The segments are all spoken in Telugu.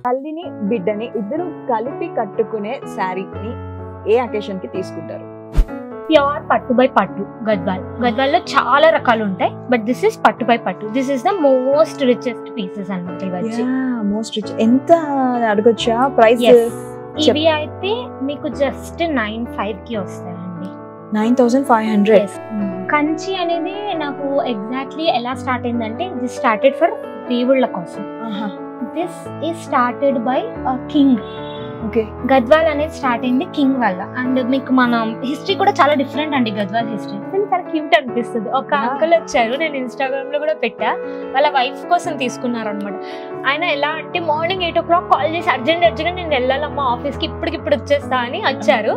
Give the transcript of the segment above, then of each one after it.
తల్లిని బిడ్డని ఇద్దరు కలిపి కట్టుకునే శారీని ఏ అకేషన్ కి తీసుకుంటారు? ప్యూర్ పట్టు బై పట్టు గద్వాల్. గద్వాల్లో చాలా రకాలు ఉంటాయి, బట్ దిస్ ఇస్ పట్టు బై పట్టు. This is the most richest pieces అన్నమాట. ఇవి మోస్ట్ రిచ్. ఎంత అడగొచ్చా ప్రైస్? ఇవి అయితే మీకు జస్ట్ 9,500 కి వస్తాయండి. 9,500. కంచి అనేది నాకు ఎగ్జాక్ట్లీ ఎలా స్టార్ట్ అయిందంటే, దిస్ స్టార్టెడ్ ఫర్ దేవుళ్ళ కోసం. This is started by king. Okay, Gadwal అనేది స్టార్ట్ అయింది కింగ్ వల్ల. అండ్ మీకు మన హిస్టరీ కూడా చాలా డిఫరెంట్ అండి. గద్వాల్ హిస్టరీ చాలా క్యూట్ అనిపిస్తుంది. ఒక అంకుల్ వచ్చారు, నేను ఇన్స్టాగ్రామ్ లో కూడా పెట్టా, వాళ్ళ వైఫ్ కోసం తీసుకున్నారు అనమాట. ఆయన ఎలా అంటే మార్నింగ్ 8 o'clock కాల్ చేసి అర్జెంట్ నేను వెళ్ళాలమ్మా ఆఫీస్కి, ఇప్పటికిప్పుడు వచ్చేస్తా అని వచ్చారు.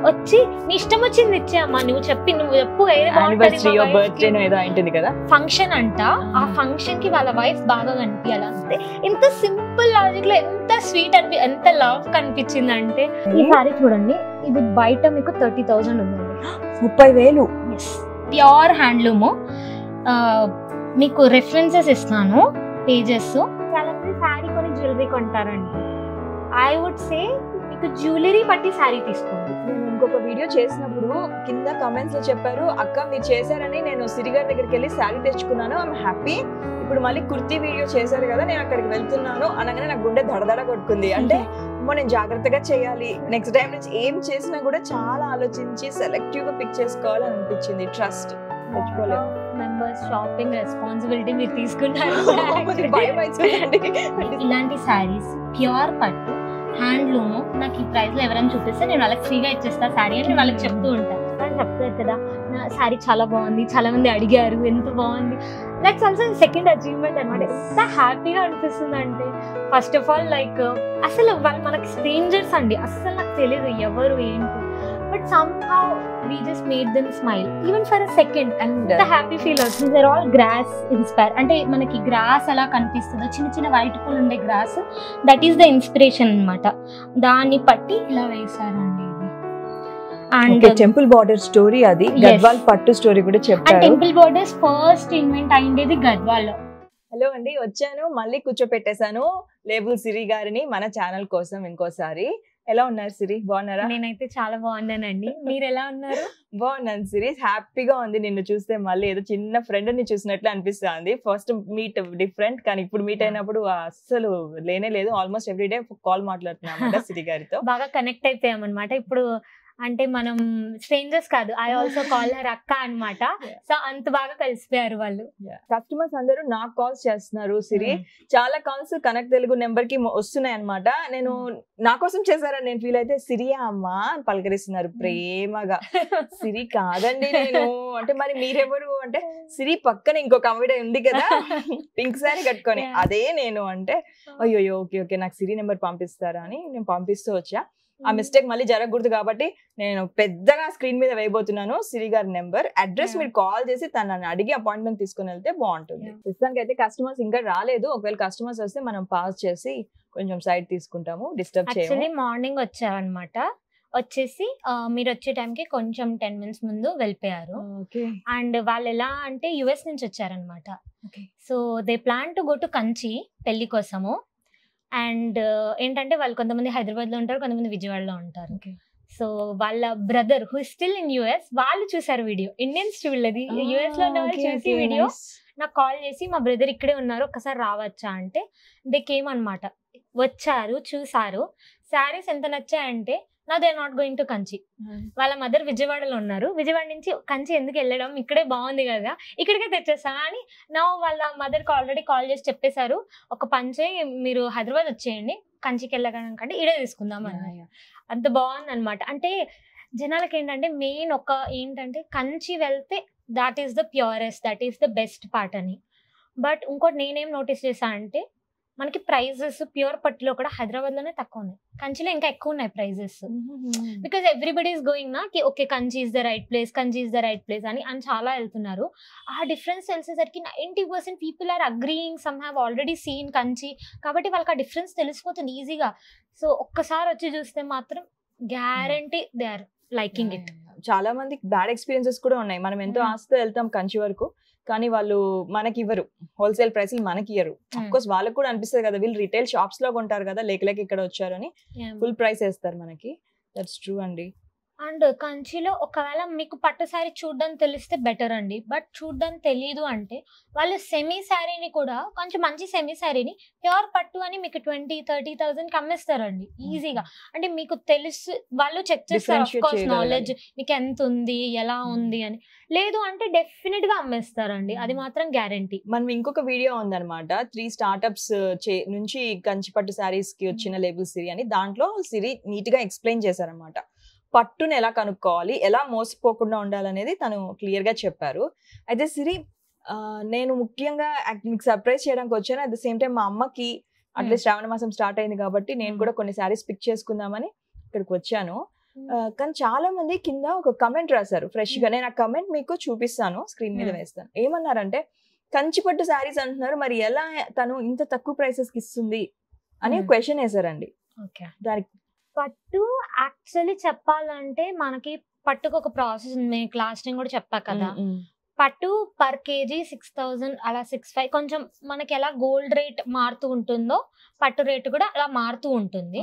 వచ్చి నీ ఇష్టం వచ్చింది ఇచ్చేయమ్మా, నువ్వు చెప్పు ఫంక్షన్ అంట. ఆ ఫంక్షన్ కి వాళ్ళ వైఫ్ బాగా కనిపించాలి అంతే. ఎంత సింపుల్ లాజిక్ లో ఎంత స్వీట్ ఎంత లవ్ కనిపించింది అంటే. ఈ సారీ చూడండి, ఇది బయట మీకు 30,000 ఉందండి. 30,000. Pure handloom. మీకు రెఫరెన్సెస్ ఇస్తాను, పేజెస్. చాలా మంది శారీ కొని జ్యువెలరీ కొంటారండి. ఐ వుడ్ సే మీకు జ్యువెలరీ పట్టి శారీ తీసుకోండి. నేను ఇంకొక వీడియో చేసినప్పుడు కింద కమెంట్స్ లో చెప్పారు, అక్క మీరు చేశారని నేను సిరిగారి దగ్గరికి వెళ్ళి శారీ తెచ్చుకున్నాను, ఐఎమ్ హ్యాపీ. ఇప్పుడు మళ్ళీ కుర్తీ వీడియో చేశారు కదా, నేను అక్కడికి వెళ్తున్నాను అనగానే నాకు గుండె దడదడ కొట్టుకుంది. అంటే నేను జాగ్రత్తగా చేయాలి, నెక్స్ట్ టైం నుంచి ఏం చేసినా కూడా చాలా ఆలోచించి సెలెక్టివ్ గా పిక్ చేసుకోవాలని అనిపించింది. ట్రస్ట్ తెచ్చుకోలేదు. మెంబర్స్ షాపింగ్ రెస్పాన్సిబిలిటీ మీరు తీసుకుంటారు. ఇలాంటి శారీస్ ప్యూర్ పట్టు హ్యాండ్లూమ్ నాకు ఈ ప్రైస్ లో ఎవరైనా చూపిస్తే నేను వాళ్ళకి ఫ్రీగా ఇచ్చేస్తా శారీ అని వాళ్ళకి చెప్తూ ఉంటాను. చెప్తారు కదా, నా శారీ చాలా బాగుంది, చాలా మంది అడిగారు ఎంత బాగుంది. దట్స్ ఆల్సో సెకండ్ అచీవ్మెంట్ అనమాట. ఎంత హ్యాపీగా అనిపిస్తుంది అంటే, ఫస్ట్ ఆఫ్ ఆల్ లైక్ అసలు వాళ్ళు మనకి స్ట్రేంజర్స్ అండి, అసలు నాకు తెలియదు ఎవరు ఏంటి, but somehow we just made them smile even for a second and the happy feelers. These are all grass inspired. అంటే మనకి గ్రాస్ ఎలా కనిపిస్తుందో చిన్న చిన్న వైట్ పూలు ఉండే grass, that is the inspiration అన్నమాట. దాన్ని పట్టి ఇలా వేసారండి. అండ్ టెంపుల్ బార్డర్ స్టోరీ, అది గద్వాల్ పట్టు స్టోరీ కూడా చెప్పారు. టెంపుల్ బార్డర్స్ ఫస్ట్ ఇన్వెంట్ అయ్యింది గద్వాల్లో. హలో అండి, వచ్చాను మళ్ళీ కూర్చోపెట్టేశాను లేబుల్ సిరి గారిని మన ఛానల్ కోసం ఇంకోసారి. ఎలా ఉన్నారు సిరి, బాగున్నారా? నేనైతే చాలా బాగున్నానండి, మీరు ఎలా ఉన్నారు? బాగున్నాను సిరి, హ్యాపీగా ఉంది నిన్ను చూస్తే. మళ్ళీ ఏదో చిన్న ఫ్రెండ్ ని చూసినట్లు అనిపిస్తుంది. ఫస్ట్ మీట్ డిఫరెంట్, కానీ ఇప్పుడు మీట్ అయినప్పుడు అస్సలు లేనే లేదు. ఆల్మోస్ట్ ఎవ్రీడే కాల్ మాట్లాడుతున్నాం సిరి గారితో. బాగా కనెక్ట్ అయిపోయాం అనమాట. ఇప్పుడు అంటే మనం స్ట్రేంజర్స్ కాదు, ఐ ఆల్సో కాల్ హర్ అక్క అనమాట. సో అంత బాగా కలిసిపోయారు వాళ్ళు. కస్టమర్స్ అందరూ నాకు కాల్స్ చేస్తున్నారు సిరి, చాలా కాల్స్ కనెక్ట్ తెలుగు నెంబర్ కి వస్తున్నాయి అనమాట. నేను నా కోసం చేశారని నేను ఫీల్ అయితే, సిరియా అమ్మా అని పలకరిస్తున్నారు ప్రేమగా. సిరి కాదండి నేను అంటే, మరి మీరెవరు అంటే, సిరి పక్కన ఇంకొక ఆవిడ ఉంది కదా పింక్ సారీ కట్టుకొని, అదే నేను అంటే, అయ్యో ఓకే ఓకే నాకు సిరి నెంబర్ పంపిస్తారా అని నేను పంపిస్తూ వచ్చా. ఆ మిస్టేక్ మళ్ళీ జరగకూడదు కాబట్టి నేను పెద్దగా స్క్రీన్ మీద వేయబోతున్నాను సిరి గారి నెంబర్, అడ్రస్. మీరు కాల్ చేసి తనని అడిగి అపాయింట్మెంట్ తీసుకుని వెళ్తే బాగుంటుంది. ప్రస్తుతానికి అయితే కస్టమర్స్ ఇంకా రాలేదు. ఒకవేళ కస్టమర్స్ వస్తే మనం పాస్ చేసి కొంచెం సైడ్ తీసుకుంటాము, డిస్టర్బ్ చేయము. యాక్చువల్లీ మార్నింగ్ వచ్చారనమాట. వచ్చేసి మీరు వచ్చే టైంకి కొంచెం 10 minutes ముందు వెళ్ళిపోయారు. అండ్ వాళ్ళు ఎలా అంటే US నుంచి వచ్చారనమాట. So they plan to go to Kanchi పెళ్లి కోసము. అండ్ ఏంటంటే వాళ్ళు కొంతమంది హైదరాబాద్ లో ఉంటారు, కొంతమంది విజయవాడలో ఉంటారు. సో వాళ్ళ brother who still in US వాళ్ళు చూసారు వీడియో. ఇండియన్స్ చూడలేదు, US లో ఉన్న వాళ్ళు చూసి వీడియో నాకు కాల్ చేసి, మా బ్రదర్ ఇక్కడే ఉన్నారు ఒక్కసారి రావచ్చా అంటే, దే కేమ్ అనమాట. వచ్చారు, చూసారు. శారీస్ ఎంత నచ్చాయంటే, నా they not going to Kanchi. వాళ్ళ మదర్ విజయవాడలో ఉన్నారు, విజయవాడ నుంచి కంచి ఎందుకు వెళ్ళడం, ఇక్కడే బాగుంది కదా ఇక్కడికే తెచ్చేస్తా అని. నా వాళ్ళ మదర్కి ఆల్రెడీ కాల్ చేసి చెప్పేశారు, ఒక పంచే మీరు హైదరాబాద్ వచ్చేయండి, కంచికి వెళ్ళకంటే ఇడే తీసుకుందాం అని. అంత బాగుంది అనమాట. అంటే జనాలకి ఏంటంటే మెయిన్ ఏంటంటే కంచి వెళ్తే that is the purest, that is the best part అని. బట్ ఇంకోటి నేనేం నోటీస్ చేశా అంటే, మనకి ప్రైజెస్ ప్యూర్ పట్టులో కూడా హైదరాబాద్ లోనే తక్కువ ఉన్నాయి, కంచిలో ఇంకా ఎక్కువ ఉన్నాయి prices. Because everybody is going నా కి okay Kanchi is the right place, Kanchi is the right place అని చాలా వెళ్తున్నారు. ఆ డిఫరెన్స్ తెలిసేసరికి 90% people are agreeing, some have already seen Kanchi, కాబట్టి వాళ్ళకి ఆ డిఫరెన్స్ తెలిసిపోతుంది ఈజీగా. సో ఒక్కసారి వచ్చి చూస్తే మాత్రం guarantee they are liking it. చాలా మంది బ్యాడ్ ఎక్స్పీరియన్సెస్ కూడా ఉన్నాయి. మనం ఎంతో ఆశతో వెళ్తాం కంచి వరకు, కానీ వాళ్ళు మనకి ఇవ్వరు, హోల్సేల్ ప్రైస్లు మనకి ఇవ్వరు. కోర్స్ వాళ్ళకి కూడా అనిపిస్తుంది కదా, వీళ్ళు రిటైల్ షాప్స్ లో కొంటారు కదా, లేక ఇక్కడ వచ్చారు అని ఫుల్ ప్రైస్ వేస్తారు మనకి. దట్స్ ట్రూ అండి. అండ్ కంచిలో ఒకవేళ మీకు పట్టు శారీ చూడడం తెలిస్తే బెటర్ అండి. బట్ చూడడం తెలీదు అంటే వాళ్ళు సెమీ శారీని కూడా కొంచెం మంచి సెమీ శారీని ప్యూర్ పట్టు అని మీకు 20,000-30,000కి అమ్మేస్తారండి ఈజీగా. అంటే మీకు తెలుసు, వాళ్ళు చెక్ చేస్తారు ఆఫ్ కోర్స్ నాలెడ్జ్ మీకు ఎంత ఉంది ఎలా ఉంది అని. లేదు అంటే డెఫినెట్ గా అమ్మేస్తారండి, అది మాత్రం గ్యారంటీ. మనం ఇంకొక వీడియో ఉందన్నమాట, 3 స్టార్ట్అప్స్ నుంచి కంచి పట్టు శారీస్ కి వచ్చిన లేబుల్ సిరి అని. దాంట్లో సిరి నీట్ గా ఎక్స్ప్లెయిన్ చేశారనమాట. పట్టును ఎలా కనుక్కోవాలి, ఎలా మోసపోకుండా ఉండాలనేది తను క్లియర్ గా చెప్పారు. అయితే సిరి, నేను ముఖ్యంగా మీకు సర్ప్రైజ్ చేయడానికి వచ్చాను. అట్ ద సేమ్ టైం మా అమ్మకి అట్లీస్ట్ శ్రావణ మాసం స్టార్ట్ అయింది కాబట్టి నేను కూడా కొన్ని శారీస్ పిక్ చేసుకుందామని ఇక్కడికి వచ్చాను. కానీ చాలా మంది కింద ఒక కమెంట్ రాశారు ఫ్రెష్ గా. నేను ఆ కమెంట్ మీకు చూపిస్తాను, స్క్రీన్ మీద వేస్తాను. ఏమన్నారంటే, కంచి పట్టు శారీస్ అంటున్నారు, మరి ఎలా తను ఇంత తక్కువ ప్రైసెస్ కి ఇస్తుంది అని క్వశ్చన్ వేసారండి. దానికి పట్టు యాక్చువల్లీ చెప్పాలంటే మనకి పట్టుకు ఒక ప్రాసెస్ ఉంది, క్లాస్ టైం కూడా చెప్పా కదా. పట్టు పర్ కేజీ 6,000 అలా 6,500, కొంచెం మనకి ఎలా గోల్డ్ రేట్ మారుతూ ఉంటుందో పట్టు రేట్ కూడా అలా మారుతూ ఉంటుంది.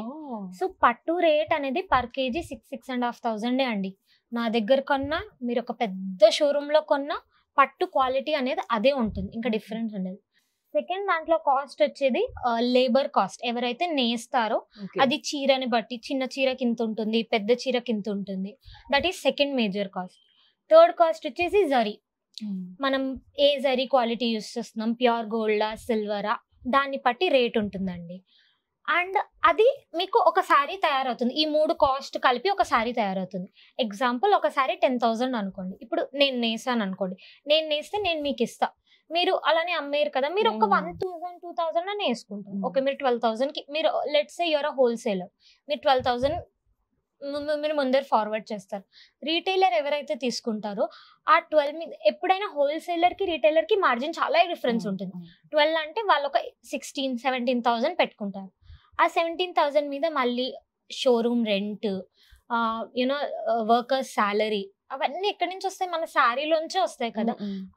సో పట్టు రేట్ అనేది పర్ కేజీ 6,500 అండి. నా దగ్గర కొన్నా, మీరు ఒక పెద్ద షోరూమ్ లో కొన్నా పట్టు క్వాలిటీ అనేది అదే ఉంటుంది, ఇంకా డిఫరెన్స్ ఉండదు. సెకండ్ దాంట్లో కాస్ట్ వచ్చేది లేబర్ కాస్ట్. ఎవరైతే నేస్తారో అది చీరని బట్టి, చిన్న చీరకి ఇంత ఉంటుంది, పెద్ద చీరకి ఇంత ఉంటుంది. That is second major cost. Third cost వచ్చేసి జరీ. మనం ఏ జరీ క్వాలిటీ యూస్ చేస్తున్నాం, ప్యూర్ గోల్డా సిల్వరా, దాన్ని బట్టి రేట్ ఉంటుందండి. అండ్ అది మీకు ఒక శారీ తయారవుతుంది, ఈ 3 కాస్ట్ కలిపి ఒక శారీ తయారవుతుంది. ఎగ్జాంపుల్ ఒక శారీ 10,000 అనుకోండి. ఇప్పుడు నేను నేసాను అనుకోండి, నేను నేస్తే నేను మీకు ఇస్తా, మీరు అలానే అమ్మేరు కదా, మీరు ఒక 1,000-2,000 అని వేసుకుంటారు. ఓకే, మీరు 12,000కి, మీరు లెట్స్ సే యువర్ హోల్సేలర్, మీరు 12,000 మీరు ముందర ఫార్వర్డ్ చేస్తారు. రీటైలర్ ఎవరైతే తీసుకుంటారో ఆ 12 మీద ఎప్పుడైనా హోల్సేలర్ కి రీటైలర్ కి మార్జిన్ చాలా డిఫరెన్స్ ఉంటుంది. 12 అంటే వాళ్ళు ఒక 16,000-17,000 పెట్టుకుంటారు. ఆ 17,000 మీద మళ్ళీ showroom rent, you know workers salary, అవన్నీ ఎక్కడి నుంచి వస్తాయి, మన శారీలోంచే వస్తాయి కదా.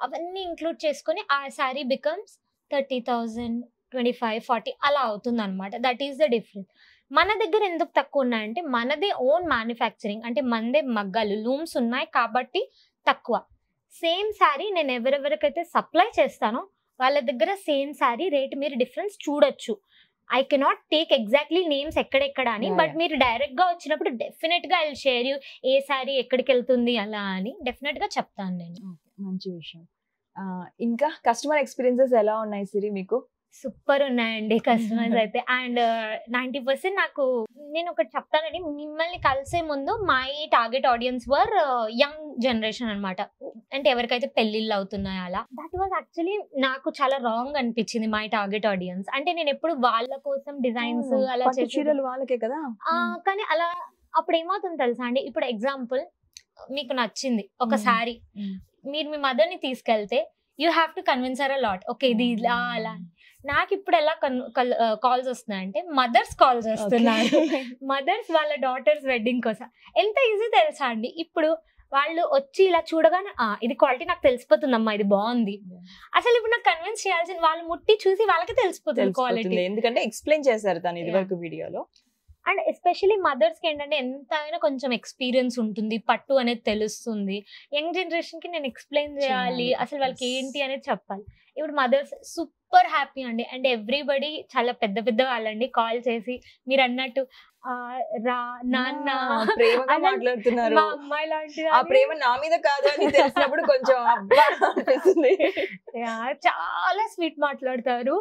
అవన్నీ ఇంక్లూడ్ చేసుకొని ఆ శారీ బికమ్స్ 30,000, 25-40 అలా అవుతుంది అనమాట. That is the difference. మన దగ్గర ఎందుకు తక్కువ ఉన్నాయంటే మనదే ఓన్ మ్యానుఫ్యాక్చరింగ్, అంటే మనదే మగ్గాలు లూమ్స్ ఉన్నాయి కాబట్టి తక్కువ. సేమ్ శారీ నేను ఎవరెవరికైతే సప్లై చేస్తానో వాళ్ళ దగ్గర సేమ్ శారీ రేట్ మీరు డిఫరెన్స్ చూడొచ్చు. I cannot take exactly names ఎక్కడెక్కడ అని, బట్ మీరు డైరెక్ట్ గా వచ్చినప్పుడు డెఫినెట్ గా ఐ షేర్ యూ ఏ శారీ ఎక్కడికి వెళ్తుంది అలా అని డెఫినెట్ గా చెప్తాను నేను. మంచి విషయం. ఇంకా కస్టమర్ ఎక్స్పీరియన్సెస్ ఎలా ఉన్నాయి సిరి మీకు? సూపర్ ఉన్నాయండి కస్టమర్స్ అయితే. అండ్ 90% నాకు, నేను ఒకటి చెప్తానండి, మిమ్మల్ని కలిసే ముందు my target audience were young generation అనమాట. అంటే ఎవరికైతే పెళ్లిళ్ళు అవుతున్నాయో అలా. దట్ వాజ్ యాక్చువల్లీ నాకు చాలా రాంగ్ అనిపించింది మై టార్గెట్ ఆడియన్స్. అంటే నేను ఎప్పుడు వాళ్ళ కోసం డిజైన్స్ అలా చేసి వాళ్ళకే కదా, కానీ అలా అప్పుడు ఏమవుతుంది తెలుసా అండి, ఇప్పుడు ఎగ్జాంపుల్ మీకు నచ్చింది ఒక శారీ, మీరు మీ మదర్ ని తీసుకెళ్తే you have to convince her a lot. Okay ఇది ఇలా అలా. నాకు ఇప్పుడు ఎలా కాల్స్ వస్తున్నాయంటే మదర్స్ కాల్స్ వస్తున్నాయి. మదర్స్ వాళ్ళ డాటర్స్ వెడ్డింగ్ కోసం. ఎంత ఈజీ తెలుసా అండి, ఇప్పుడు వాళ్ళు వచ్చి ఇలా చూడగానే ఇది క్వాలిటీ నాకు తెలిసిపోతుందమ్మా, ఇది బాగుంది. అసలు ఇప్పుడు నాకు కన్విన్స్ చేయాల్సింది వాళ్ళు ముట్టి చూసి వాళ్ళకి తెలిసిపోతుంది క్వాలిటీ, ఎందుకంటే ఎక్స్ప్లెయిన్ చేశారు తను ఇది వరకు వీడియోలో. అండ్ ఎస్పెషల్లీ మదర్స్ కి ఏంటంటే ఎంతైనా కొంచెం ఎక్స్పీరియన్స్ ఉంటుంది, పట్టు అనేది తెలుస్తుంది. యంగ్ జనరేషన్ కి నేను ఎక్స్ప్లెయిన్ చేయాలి, అసలు వాళ్ళకి ఏంటి అనేది చెప్పాలి. ఇప్పుడు మదర్స్ సూపర్ హ్యాపీ అండి. అండ్ ఎవ్రీబడి చాలా పెద్ద పెద్ద వాళ్ళండి కాల్ చేసి మీరు అన్నట్టు రా నాన్న ప్రేమగా మాట్లాడుతున్నారు. మా అమ్మాయి లాంటి ఆ ప్రేమ నా మీద కాదు అని తెలిసినప్పుడు కొంచెం అనిపిస్తుంది. చాలా స్వీట్ మాట్లాడతారు.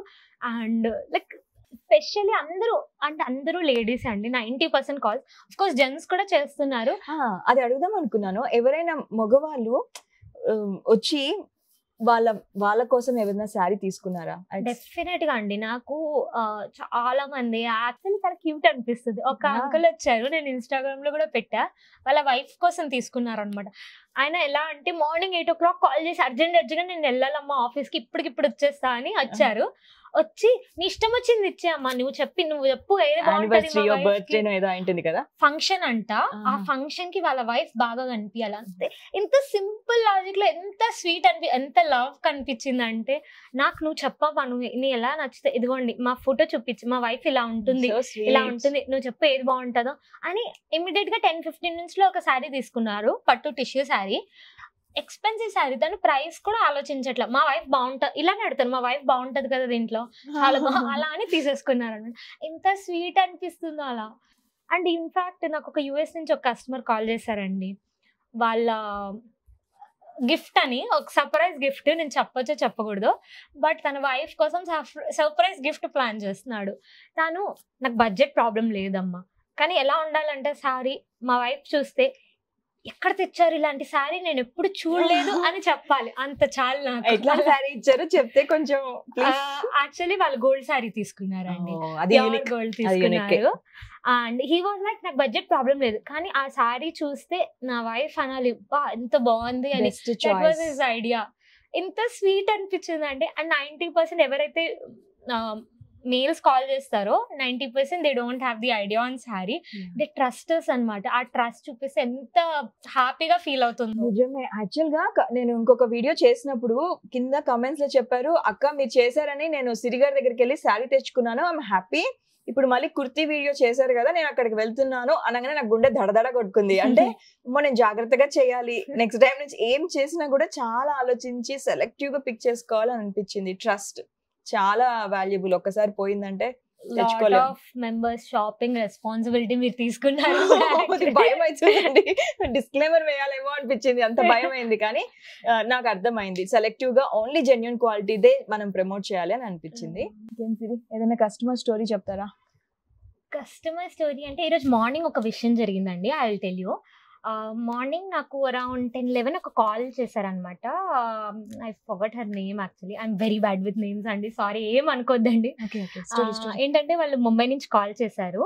అండ్ లైక్ స్పెషల్లీ అందరూ లేడీస్ అండి. 90% కాల్స్, ఆఫ్ కోర్స్ జెంట్స్ కూడా చేస్తున్నారు. అది అడుగుదాం అనుకున్నాను. ఎవరైనా మగవాళ్ళు వచ్చి వాళ్ళ కోసం ఏదైనా శారీ తీసుకున్నారా? డెఫినెట్ గా అండి. నాకు చాలా మంది యాక్చువల్లీ చాలా క్యూట్ అనిపిస్తుంది. ఒక అంకుల్ వచ్చారు, నేను ఇన్స్టాగ్రామ్ లో కూడా పెట్టా, వాళ్ళ వైఫ్ కోసం తీసుకున్నారు అనమాట. ఆయన ఎలా అంటే మార్నింగ్ 8 o'clock కాల్ చేసి అర్జెంట్ గా నేను వెళ్ళాలమ్మా ఆఫీస్ కి ఇప్పటికిప్పుడు వచ్చేస్తా అని వచ్చారు. వచ్చి నీ ఇష్టం వచ్చింది ఇచ్చేయమ్మా, నువ్వు చెప్పు ఏది బాగుంటుంది కదా ఫంక్షన్ అంట. ఆ ఫంక్షన్ కి వాళ్ళ వైఫ్ బాగా కనిపించాలి అంతే. ఎంత సింపుల్ లాజిక్ లో ఎంత స్వీట్ ఎంత లవ్ కనిపించింది అంటే నాకు నువ్వు చెప్పవా, నువ్వు ఎలా నచ్చితే ఇదిగోండి మా ఫోటో చూపించి మా వైఫ్ ఇలా ఉంటుంది ఇలా ఉంటుంది నువ్వు చెప్పు ఏది బాగుంటుందో అని ఇమీడియట్ గా 10-15 minutes లో ఒక శారీ తీసుకున్నారు, పట్టు టిష్యూ శారీ. ఎక్స్పెన్సివ్ శారీ, దాని ప్రైస్ కూడా ఆలోచించట్లా. మా వైఫ్ బాగుంటుంది ఇలానే అడుగుతారు, మా వైఫ్ బాగుంటది కదా దీంట్లో చాలా అలా అని తీసేసుకున్నారు అనమాట. ఎంత స్వీట్ అనిపిస్తుందో అలా. అండ్ ఇన్ఫాక్ట్ నాకు ఒక US నుంచి ఒక కస్టమర్ కాల్ చేశారండి. వాళ్ళ గిఫ్ట్ అని ఒక సర్ప్రైజ్ గిఫ్ట్, నేను చెప్పొచ్చో చెప్పకూడదు, బట్ తన వైఫ్ కోసం సర్ప్రైజ్ గిఫ్ట్ ప్లాన్ చేస్తున్నాడు. తను నాకు బడ్జెట్ ప్రాబ్లం లేదమ్మా, కానీ ఎలా ఉండాలంటే శారీ మా వైఫ్ చూస్తే ఎక్కడ తెచ్చారు ఇలాంటి శారీ నేను ఎప్పుడు చూడలేదు అని చెప్పాలి, అంత చాలు నాకు. ఎట్లా శారీ ఇచ్చారు చెప్తే కొంచెం. యాక్చువల్లీ వాళ్ళు గోల్డ్ శారీ తీసుకున్నారండి, గోల్డ్ తీసుకున్నారు. అండ్ హీ వాజ్ లైక్ నాకు బడ్జెట్ ప్రాబ్లం లేదు, కానీ ఆ శారీ చూస్తే నా వైఫ్ అనాలి ఎంత బాగుంది అని. That was his idea. ఎంత స్వీట్ అనిపించింది అంటే. అండ్ 90% ఎవరైతే మేల్స్ కాల్ చేస్తారో 90% they don't have the idea on sari, they trusters అనమాట. ఆ ట్రస్ట్ చూపిస్తే ఎంత హ్యాపీగా ఫీల్ అవుతుంది. నిజమే. యాక్చువల్ గా నేను ఇంకొక వీడియో చేసినప్పుడు కింద కమెంట్స్ లో చెప్పారు, అక్క మీరు చేశారని నేను సిరి గారి దగ్గరికి వెళ్ళి శారీ తెచ్చుకున్నాను, ఐఎమ్ హ్యాపీ. ఇప్పుడు మళ్ళీ కుర్తీ వీడియో చేశారు కదా నేను అక్కడికి వెళ్తున్నాను అనగానే నాకు గుండె దడదడ కొట్టుకుంది. అంటే నేను జాగ్రత్తగా చేయాలి, నెక్స్ట్ టైం నుంచి ఏం చేసినా కూడా చాలా ఆలోచించి సెలెక్టివ్ గా పిక్ చేసుకోవాలని అనిపించింది. ట్రస్ట్ చాలా వాల్యుబుల్, ఒక్కసారి పోయిందంటే మెంబర్స్ షాపింగ్ రెస్పాన్సిబిలిటీ మీరు తీసుకున్నారు. భయం అవుతుందండి, డిస్క్లైమర్ వేయాలేమో అనిపించింది, అంత భయం అయింది. కానీ నాకు అర్థమైంది సెలెక్టివ్ గా ఓన్లీ జెన్యూన్ క్వాలిటీదే మనం ప్రమోట్ చేయాలి అని అనిపించింది. ఏదైనా కస్టమర్ స్టోరీ చెప్తారా? కస్టమర్ స్టోరీ అంటే ఈరోజు మార్నింగ్ ఒక విషయం జరిగిందండి, I will tell you. Morning నాకు అరౌండ్ 10-11 ఒక కాల్ చేశారనమాట. I forgot her name, actually I'm very bad with names అండి, సారీ ఏం అనుకోద్దండి. ఏంటంటే వాళ్ళు ముంబై నుంచి కాల్ చేశారు.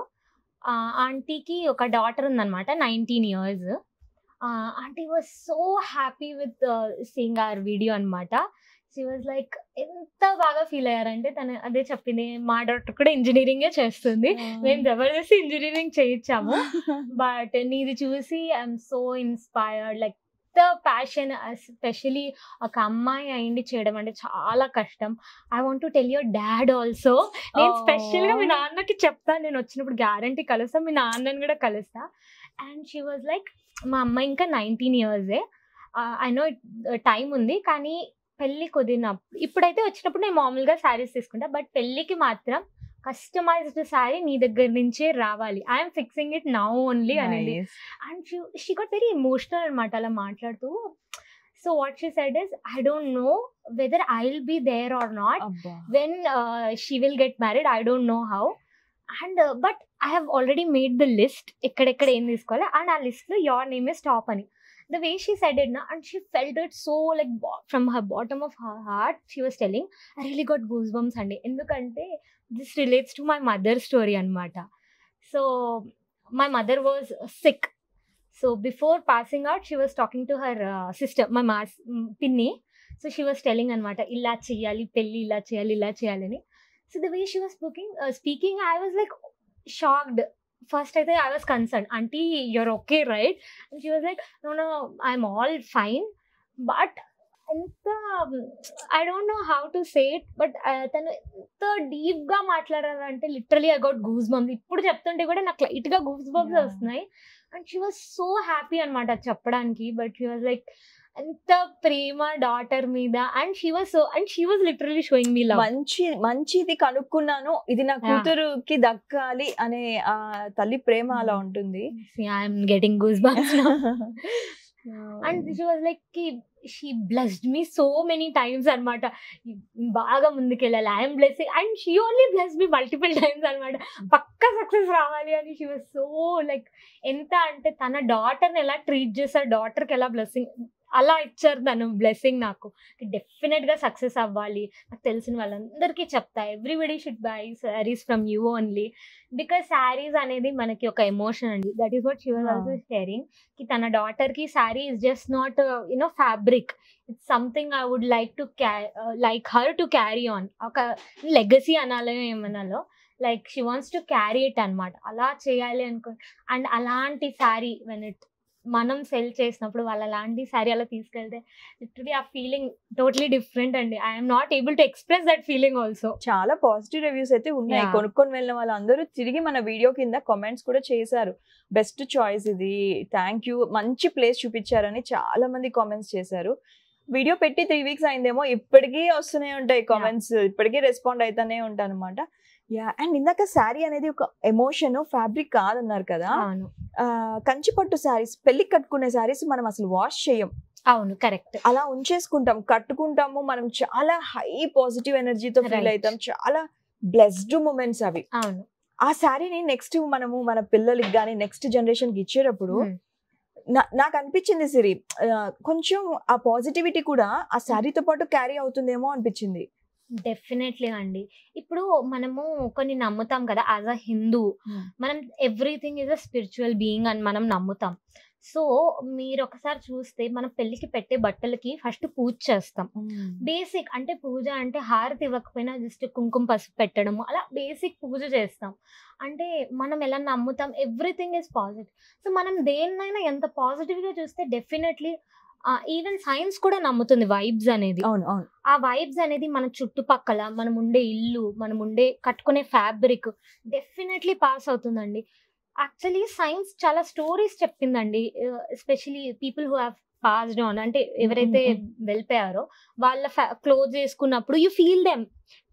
ఆంటీకి ఒక డాటర్ ఉందన్నమాట, 19 years. Aunty was so happy with seeing hour video అనమాట. షీ వాజ్ లైక్ ఎంత బాగా ఫీల్ అయ్యారంటే తను అదే చెప్పింది, మా డాక్టర్ కూడా ఇంజనీరింగే చేస్తుంది, మేము జబర్దస్త్ ఇంజనీరింగ్ చేయించాము, బట్ నీది చూసి I'm so inspired. Like the passion, especially ఒక అమ్మాయి అయింది చేయడం అంటే చాలా కష్టం. I want to tell your dad also. నేను స్పెషల్ గా మీ నాన్నకి చెప్తాను, నేను వచ్చినప్పుడు గ్యారంటీ కలుస్తా, మీ నాన్నని కూడా కలుస్తా. అండ్ షీ వాజ్ లైక్ మా అమ్మాయి ఇంకా 19 years. ఐ నో టైం ఉంది, కానీ పెళ్ళి కుదిరినప్పుడు ఇప్పుడైతే వచ్చినప్పుడు నేను మామూలుగా శారీస్ తీసుకుంటా, బట్ పెళ్ళికి మాత్రం కస్టమైజ్డ్ శారీ నీ దగ్గర నుంచే రావాలి, I'm fixing it now only అనేది. And she got very emotional అనమాట అలా మాట్లాడుతూ. So what she said is, I don't know whether I will be there or not when she will get married, I don't know how. And but I have already made the list, ఎక్కడెక్కడ ఏం తీసుకోవాలి, అండ్ ఆ లిస్ట్ లో యోర్ నేమ్ ఇస్ టాప్ అని. The way she said it, and she felt it so like from her bottom of her heart. She was telling, I really got goosebumps andi, endukante this relates to my mother's story anamata. So my mother was sick, so before passing out she was talking to her sister, my pinni. So she was telling anamata, illa cheyali pelli, illa cheyali ani. So the way she was speaking, I was like shocked. First I was concerned, auntie you're okay right? And she was like no I'm all fine, but I don't know how to say it, but tanu ento deep ga maatladalante literally I got goosebumps. Ippudu cheptunte kuda నాకు లైట్ గా goosebumps వస్తున్నాయి. And she was so happy అన్నమాట చెప్పడానికి, but she was like ఎంత ప్రేమ డాటర్ మీద. And she was literally showing me love. మంచిది కనుక్కున్నాను, ఇది నా కూతురుకి దక్కాలి అనే ఆ తల్లి ప్రేమ అలా ఉంటుంది. I'm getting goose bumps now. And she was like she blessed me so many times అనమాట, బాగా ముందుకెళ్ళాలి, I'm blessing. And she only bless me multiple times అనమాట, పక్కా సక్సెస్ రావాలి అని. షీ వాజ్ సో లైక్ ఎంత అంటే తన డాటర్ని ఎలా ట్రీట్ చేస్తారు, డాటర్కి ఎలా బ్లెస్సింగ్ అలా ఇచ్చారు తను బ్లెస్సింగ్ నాకు. డెఫినెట్ గా సక్సెస్ అవ్వాలి, నాకు తెలిసిన వాళ్ళందరికీ చెప్తా everybody should buy saris from you only, because saris అనేది మనకి ఒక ఎమోషన్ అండి. That is what she was also sharing, కి తన డాటర్ కి sari is just not fabric, it's something I would like her to carry on, ఒక లెగసీ అనాలో ఏమనాలో, like she wants to carry it అనమాట. అలా చేయాలి అనుకో. అండ్ అలాంటి శారీ వెన్ ఇట్ మనం సెల్ చేసినప్పుడు వాళ్ళు అలాంటి శారీ అలా తీసుకెళ్తే లిటరలీ ఆ ఫీలింగ్ టోటలీ డిఫరెంట్ అండి. I'm not able to express that feeling also. చాలా పాజిటివ్ రివ్యూస్ అయితే ఉన్నాయి. కొనుక్కొని వెళ్ళిన వాళ్ళందరూ తిరిగి మన వీడియో కింద కామెంట్స్ కూడా చేశారు, బెస్ట్ చాయిస్ ఇది, థ్యాంక్ యూ, మంచి ప్లేస్ చూపించారని చాలా మంది కామెంట్స్ చేశారు. వీడియో పెట్టి 3 weeks అయిందేమో, ఇప్పటికీ వస్తూనే ఉంటాయి కామెంట్స్, ఇప్పటికీ రెస్పాండ్ అవుతానే ఉంటాను అనమాట. యా, అండ్ ఇందాక శారీ అనేది ఒక ఎమోషన్, ఫ్యాబ్రిక్ కాదన్నారు కదా. కంచిపట్టు శారీస్, పెళ్లి కట్టుకునే శారీస్ మనం అసలు వాష్ చేయం. అవును, కరెక్ట్. అలా ఉంచేసుకుంటాం, కట్టుకుంటాము, మనం చాలా హై పాజిటివ్ ఎనర్జీతో ఫీల్ అవుతాం, చాలా బ్లెస్డ్ మూమెంట్స్ అవి. అవును. ఆ శారీని నెక్స్ట్ మనము మన పిల్లలకి కానీ నెక్స్ట్ జనరేషన్ కి ఇచ్చేటప్పుడు నాకు అనిపించింది సిరి, కొంచెం ఆ పాజిటివిటీ కూడా ఆ శారీతో పాటు క్యారీ అవుతుందేమో అనిపించింది. డెఫినెట్లీ అండి. ఇప్పుడు మనము కొన్ని నమ్ముతాం కదా, యాజ్ అ హిందూ మనం everything is a spiritual being అని మనం నమ్ముతాం. సో మీరు ఒకసారి చూస్తే మనం పెళ్లికి పెట్టే బట్టలకి ఫస్ట్ పూజ చేస్తాం. బేసిక్ అంటే పూజ అంటే హారతి ఇవ్వకపోయినా జస్ట్ కుంకుమ పసుపు పెట్టడము, అలా బేసిక్ పూజ చేస్తాం. అంటే మనం ఎలా నమ్ముతాం, ఎవ్రీథింగ్ ఈజ్ పాజిటివ్. సో మనం దేన్నైనా ఎంత పాజిటివ్గా చూస్తే డెఫినెట్లీ ఈవెన్ సైన్స్ కూడా నమ్ముతుంది వైబ్స్ అనేది. ఆ వైబ్స్ అనేది మన చుట్టుపక్కల, మనం ఉండే ఇల్లు, మనం ఉండే కట్టుకునే ఫ్యాబ్రిక్ డెఫినెట్లీ పాస్ అవుతుందండి. యాక్చువల్లీ సైన్స్ చాలా స్టోరీస్ చెప్పిందండి, especially people who have passed on, అంటే ఎవరైతే వెళ్ళిపోయారో వాళ్ళ క్లోత్స్ వేసుకున్నప్పుడు you feel them,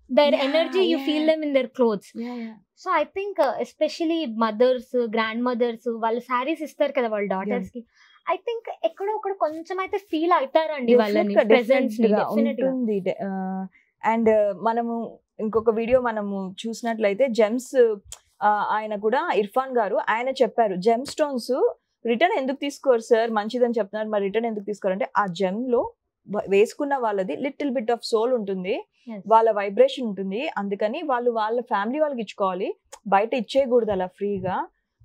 their energy, you feel them in their clothes. So I think especially mothers, grandmothers వాళ్ళు sarees ఇస్తారు కదా వాళ్ళ daughters కి, I think ఎక్కడో ఒకడ కొంచెం అయితే ఫీల్ అవుతారండి వాళ్ళని ప్రెజెన్స్ ఉంటుంది. అండ్ మనము ఇంకొక వీడియో మనము చూసినట్లయితే జెమ్స్, ఆయన కూడా ఇర్ఫాన్ గారు ఆయన చెప్పారు, జెమ్ స్టోన్స్ రిటర్న్ ఎందుకు తీసుకోరు సార్, మంచిదని చెప్తున్నారు, మరి రిటర్న్ ఎందుకు తీసుకోరు అంటే ఆ జెమ్ లో వేసుకున్న వాళ్ళది లిటిల్ బిట్ ఆఫ్ సోల్ ఉంటుంది, వాళ్ళ వైబ్రేషన్ ఉంటుంది, అందుకని వాళ్ళు వాళ్ళ ఫ్యామిలీ వాళ్ళకి ఇచ్చుకోవాలి, బయట ఇచ్చేయకూడదు అలా ఫ్రీగా,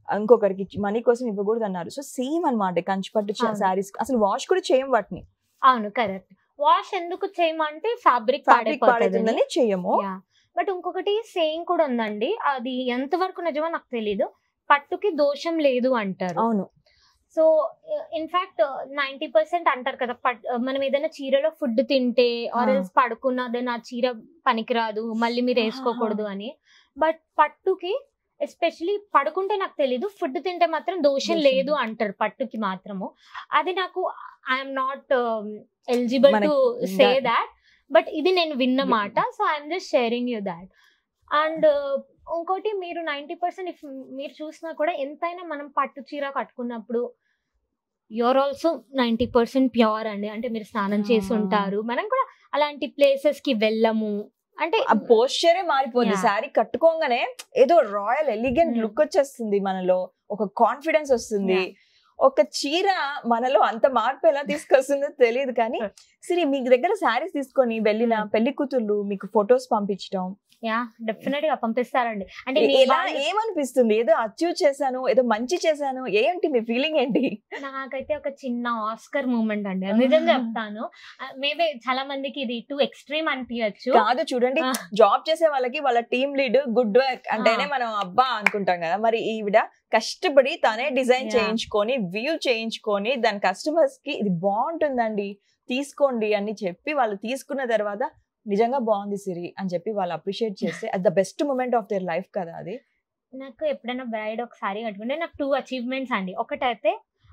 ఇంకొకరికి మనీ కోసం ఇవ్వకూడదు అన్నారు. సో సేమ్ అన్నమాట కంచిపట్టు శారీస్, అసలు వాష్ కూడా చేయం వాటిని. అవును, కరెక్ట్. వాష్ ఎందుకు చేయమంటే ఫ్యాబ్రిక్ పాడైపోతుందని చేయము. బట్ ఇంకొకటి సేయింగ్ కూడా ఉందండి, అది ఎంతవరకు నిజమో నాకు తెలీదు, పట్టుకి దోషం లేదు అంటారు. అవును. సో ఇన్ఫాక్ట్ 90% అంటారు కదా, మనం ఏదైనా చీరలో ఫుడ్ తింటే ఆర్ ఎల్స్ పడుకున్నా దెన్ ఆ చీర పనికిరాదు, మళ్ళీ మీరు వేసుకోకూడదు అని. బట్ పట్టుకి ఎస్పెషలీ పడుకుంటే నాకు తెలీదు, ఫుడ్ తింటే మాత్రం దోషం లేదు అంటారు పట్టుకి మాత్రము. అది నాకు I'm not eligible to say that, but ఇది నేను విన్న మాట. So I'm just sharing you that. And ఇంకోటి, మీరు 90% ఇఫ్ మీరు చూసినా కూడా ఎంతైనా మనం పట్టు చీర కట్టుకున్నప్పుడు యూఆర్ ఆల్సో 90% ప్యూర్ అండి. అంటే మీరు స్నానం చేసి ఉంటారు, మనం కూడా అలాంటి ప్లేసెస్ కి వెళ్ళము, అంటే ఆ పోస్చరే మారిపోతుంది. శారీ కట్టుకోగానే ఏదో రాయల్ ఎలిగెంట్ లుక్ వచ్చేస్తుంది, మనలో ఒక కాన్ఫిడెన్స్ వస్తుంది. ఒక చీర మనలో అంత మార్పు ఎలా తీసుకొస్తుందో తెలియదు. కానీ సరే, మీ దగ్గర శారీస్ తీసుకొని వెళ్ళిన పెళ్లి కూతుర్లు మీకు ఫొటోస్ పంపించడం, డెఫినెట్ గా పంపిస్తారండి. అంటే ఏమనిపిస్తుంది, ఏదో అచీవ్ చేశాను, ఏదో మంచి చేశాను, ఏంటి మీ ఫీలింగ్ ఏంటి? నాకైతే ఒక చిన్న ఆస్కర్ మూమెంట్ అండి, నిజం చెప్తాను. మేబీ చాలా మందికి ఇది టూ ఎక్స్ట్రీమ్ అనిపించచ్చు. కాదు, చూడండి, జాబ్ చేసే వాళ్ళకి వాళ్ళ టీమ్ లీడ్ గుడ్ వర్క్ అంటేనే మనం అబ్బా అనుకుంటాం కదా. మరి ఈవిడ కష్టపడి తనే డిజైన్ చేయించుకొని, వ్యూ చేయించుకొని, దాని కస్టమర్స్ కి ఇది బాగుంటుందండి తీసుకోండి అని చెప్పి, వాళ్ళు తీసుకున్న తర్వాత నిజంగా బాగుంది సిరి అని చెప్పి వాళ్ళు అప్రిషియేట్ చేస్తే అది the best moment of their life కదా. అది నాకు ఎప్పుడైనా బ్రైడ్ ఒకసారి కట్టుకుంటే నాకు 2 అచీవ్మెంట్స్ అండి. ఒకటైతే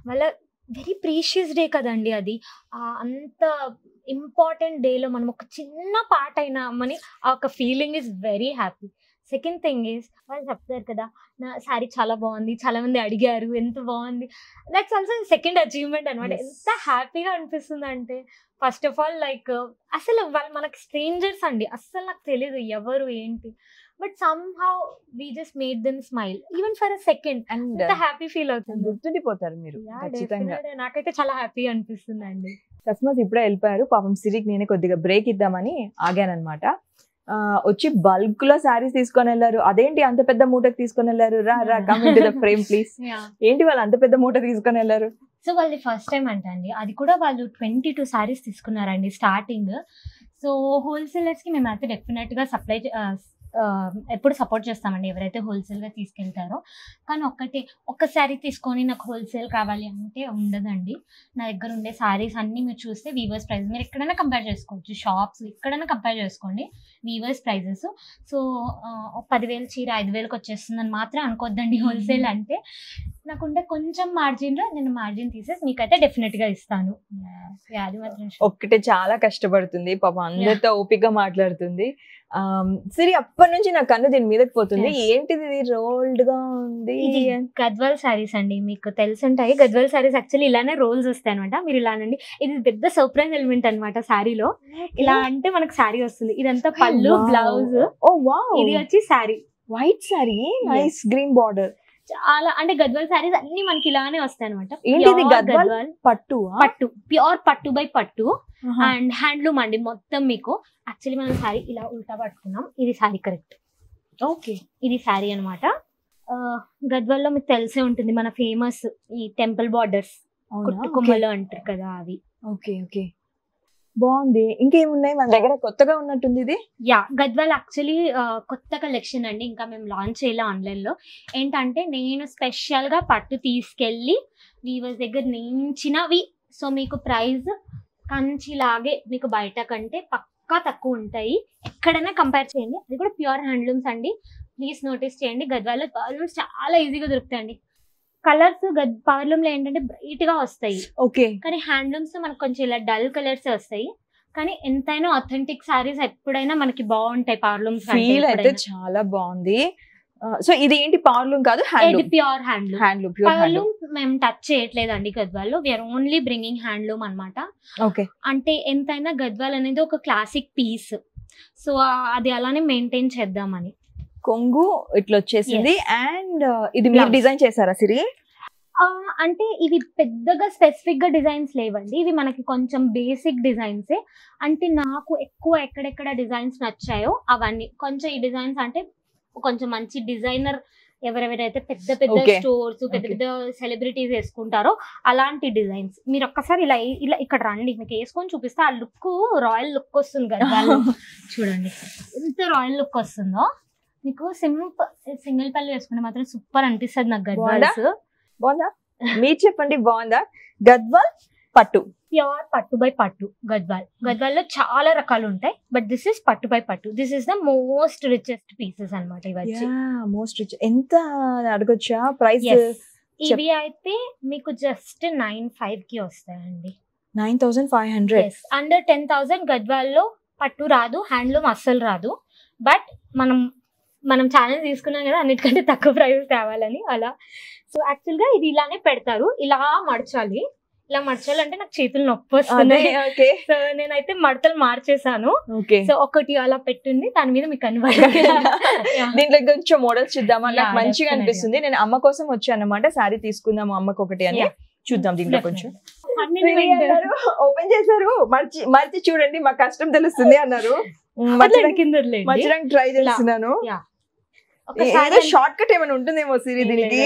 వాళ్ళ వెరీ ప్రీషియస్ డే కదండి, అది అంత ఇంపార్టెంట్ డేలో మనం ఒక చిన్న పార్ట్ అయినామని ఆ ఒక feeling is very happy. Second thing is వాళ్ళు చెప్తారు కదా, నా శారీ చాలా బాగుంది, చాలా మంది అడిగారు ఎంత బాగుంది, దట్స్ ఆల్సో సెకండ్ అచీవ్మెంట్ అనమాట. ఎంత హ్యాపీగా అనిపిస్తుంది అంటే, ఫస్ట్ ఆఫ్ ఆల్ లైక్ అసలు వాళ్ళు మనకి స్ట్రేంజర్స్ అండి, అస్సలు నాకు తెలియదు ఎవరు ఏంటి, but somehow we just made them smile even for a second, and happy feel అవుతుంది, గుర్తుండిపోతారు మీరు. నాకైతే చాలా హ్యాపీ అనిపిస్తుంది అండి. కస్టమర్స్ ఇప్పుడే వెళ్ళిపోయారు పాపం. సిరికి నేనే కొద్దిగా బ్రేక్ ఇద్దామని ఆగానమాట. వచ్చి బల్క్ లో శారీస్ తీసుకొని వెళ్ళారు. అదేంటి అంత పెద్ద మూటకి తీసుకొని వెళ్ళారు? రా come into the frame please. ఏంటి వాళ్ళు అంత పెద్ద మూట తీసుకొని వెళ్ళారు? సో వాళ్ళది ఫస్ట్ టైం అంటండి. అది కూడా వాళ్ళు 22 సారీస్ తీసుకున్నారండి స్టార్టింగ్. సో హోల్సేలర్స్ కి మేమైతే డెఫినెట్ గా ఎప్పుడు సపోర్ట్ చేస్తామండి ఎవరైతే హోల్సేల్ గా తీసుకెళ్తారో. కానీ ఒక్క శారీ తీసుకొని నాకు హోల్సేల్ కావాలి అంటే ఉండదండి. నా దగ్గర ఉండే శారీస్ అన్ని మీరు చూస్తే వీవర్స్ ప్రైస్ మీరు ఎక్కడైనా కంపేర్ చేసుకోవచ్చు. షాప్స్ ఎక్కడైనా కంపేర్ చేసుకోండి వీవర్స్ ప్రైజెస్. సో 10,000 చీర 5,000కి వచ్చేస్తుందని మాత్రం అనుకోద్దండి. హోల్సేల్ అంటే నాకుంటే కొంచెం మార్జిన్లో నేను మార్జిన్ తీసేసి మీకైతే డెఫినెట్ గా ఇస్తాను. అది మాత్రం ఒక్కటే చాలా కష్టపడుతుంది పాపం, అందరితో ఓపిక మాట్లాడుతుంది. సరే అప్పటి నుంచి నా కన్ను దీని మీదకి పోతుంది. ఏంటిది రోల్డ్ గా ఉంది? గద్వాల్ సారీస్ అండి, మీకు తెలిసి ఉంటాయి. గద్వాల్ సారీస్ యాక్చువల్లీ ఇలానే రోల్స్ వస్తాయి అనమాట. మీరు ఇలానండి, ఇది పెద్ద సర్ప్రైజ్ ఎలిమెంట్ అనమాట శారీలో. ఇలా అంటే మనకు శారీ వస్తుంది. ఇదంతా పళ్ళు, బ్లౌజ్. ఇది వచ్చి sari, white sari, nice green border. చాలా అంటే గద్వాల్ సారీస్ అన్ని మనకి ఇలానే వస్తాయి అనమాట. ఏంటిది గద్వాల్ పట్టు? పట్టు, ప్యూర్ పట్టు బై పట్టు అండ్ హ్యాండ్లూమ్ అండి మొత్తం మీకు. యాక్చువల్లీ మనం శారీ ఇలా ఉల్టా పట్టుకున్నాం. ఇది శారీ కరెక్ట్. ఓకే, ఇది శారీ అనమాట. గద్వాల్లో మీకు తెలిసే ఉంటుంది మన ఫేమస్ ఈ టెంపుల్ బార్డర్స్, కుట్టుకొమ్మలు అంటారు కదా అవి. ఓకే ఓకే, బాగుంది. ఇంకేమున్నాయి మన దగ్గర కొత్తగా ఉన్నట్టుంది ఇది? గద్వాల్ యాక్చువల్లీ కొత్త కలెక్షన్ అండి, ఇంకా మేము లాంచ్ చేయాలి ఆన్లైన్ లో. ఏంటంటే నేను స్పెషల్ గా పట్టు తీసుకెళ్ళి వీవర్స్ దగ్గర నించినవి. సో మీకు ప్రైస్ కంచిలాగే మీకు బయట కంటే పక్కా తక్కువ ఉంటాయి. ఎక్కడైనా కంపేర్ చేయండి. అది కూడా ప్యూర్ హ్యాండ్లూమ్స్ అండి. ప్లీజ్ నోటీస్ చేయండి, గద్వాల్లో హ్యాండ్లూమ్స్ చాలా ఈజీగా దొరుకుతాయండి. కలర్స్ పవర్లూమ్ లో ఏంటంటే బ్రైట్ గా వస్తాయి. ఓకే, కానీ హ్యాండ్లూమ్స్ మనకు కొంచెం ఇలా డల్ కలర్స్ వస్తాయి. కానీ ఎంతైనా అథెంటిక్ సారీస్ ఎప్పుడైనా మనకి బాగుంటాయి. పవర్లూమ్స్ ఫీల్ అయితే చాలా బాగుంది. సో ఇది ఏంటి పవర్లూమ్ కాదు, ప్యూర్ హ్యాండ్లూమ్. పవర్లూమ్ మేము టచ్ చేయట్లేదండి గద్వాల్లో. వీఆర్ ఓన్లీ బ్రింగింగ్ హ్యాండ్లూమ్ అనమాట. ఓకే, అంటే ఎంతైనా గద్వాల్ అనేది ఒక క్లాసిక్ పీస్. సో అది అలానే మెయింటైన్ చేద్దామని. కొంగు ఇట్లా వచ్చేసింది. అండ్ ఇది మీరు డిజైన్ చేశారా సిరి? అంటే ఇవి పెద్దగా స్పెసిఫిక్ గా డిజైన్స్ లేవండి. ఇవి మనకి కొంచెం బేసిక్ డిజైన్సే. అంటే నాకు ఎక్కువ ఎక్కడెక్కడ డిజైన్స్ నచ్చాయో అవన్నీ. కొంచెం ఈ డిజైన్స్ అంటే కొంచెం మంచి డిజైనర్ ఎవరెవరైతే పెద్ద పెద్ద స్టోర్స్, పెద్ద పెద్ద సెలబ్రిటీస్ వేసుకుంటారో అలాంటి డిజైన్స్. మీరు ఒక్కసారి ఇలా ఇలా ఇక్కడ రండి, మీకు వేసుకొని చూపిస్తే ఆ లుక్ రాయల్ లుక్ వస్తుంది కదా. చూడండి ఎంత రాయల్ లుక్ వస్తుందో. మీకు సింగిల్ పళ్ళు వేసుకుంటే మాత్రం సూపర్ అనిపిస్తుంది నాకు. గద్వాల్స్ బాగుందా? మీరు చెప్పండి, బాగుందా? గద్వాల్ పట్టు, ప్యూర్ పట్టు బై పట్టు గద్వాల్. గద్వాల్లో చాలా రకాలు ఉంటాయి, బట్ దిస్ ఇస్ పట్టు బై పట్టు. This is the most richest pieces అనమాట. ఇవి మోస్ట్ రిచ్. ఎంత అడగొచ్చా ప్రైస్? ఇవి అయితే మీకు జస్ట్ 9,500 కి వస్తాయండి. 9,500. అండర్ 10,000 గద్వాల్లో పట్టు రాదు, హ్యాండ్లూమ్ అస్సలు రాదు. బట్ మనం ఛాలెంజ్ తీసుకున్నాం కదా అన్నిటికంటే తక్కువ ప్రైస్ తేవాలని అలా. సో యాక్చువల్ గా ఇది ఇలానే పెడతారు, ఇలా మడచాలి. ఇలా మడచాలంటే నాకు చేతులు నొప్పి వస్తున్నాయి. సో నేనైతే మడతలు మార్చేసాను. సో ఒకటి అలా పెట్టుంది, దాని మీద మీకు కనబడాలి. దీంట్లో కొంచెం మోడల్స్ చూద్దామా? నాకు మంచిగా అనిపిస్తుంది. నేను అమ్మ కోసం వచ్చాను అన్నమాట, శారీ తీసుకుందాము అమ్మకి ఒకటి అని. చూద్దాం దీంట్లో కొంచెం. ఓపెన్ చేశారు, మర్చి చూడండి, మా కష్టం తెలుస్తుంది అన్నారు. మర్చడానికి ట్రై చేస్తున్నాను. షార్ట్ కట్ ఏమైనా ఉంటుందేమో సిరి దీనికి?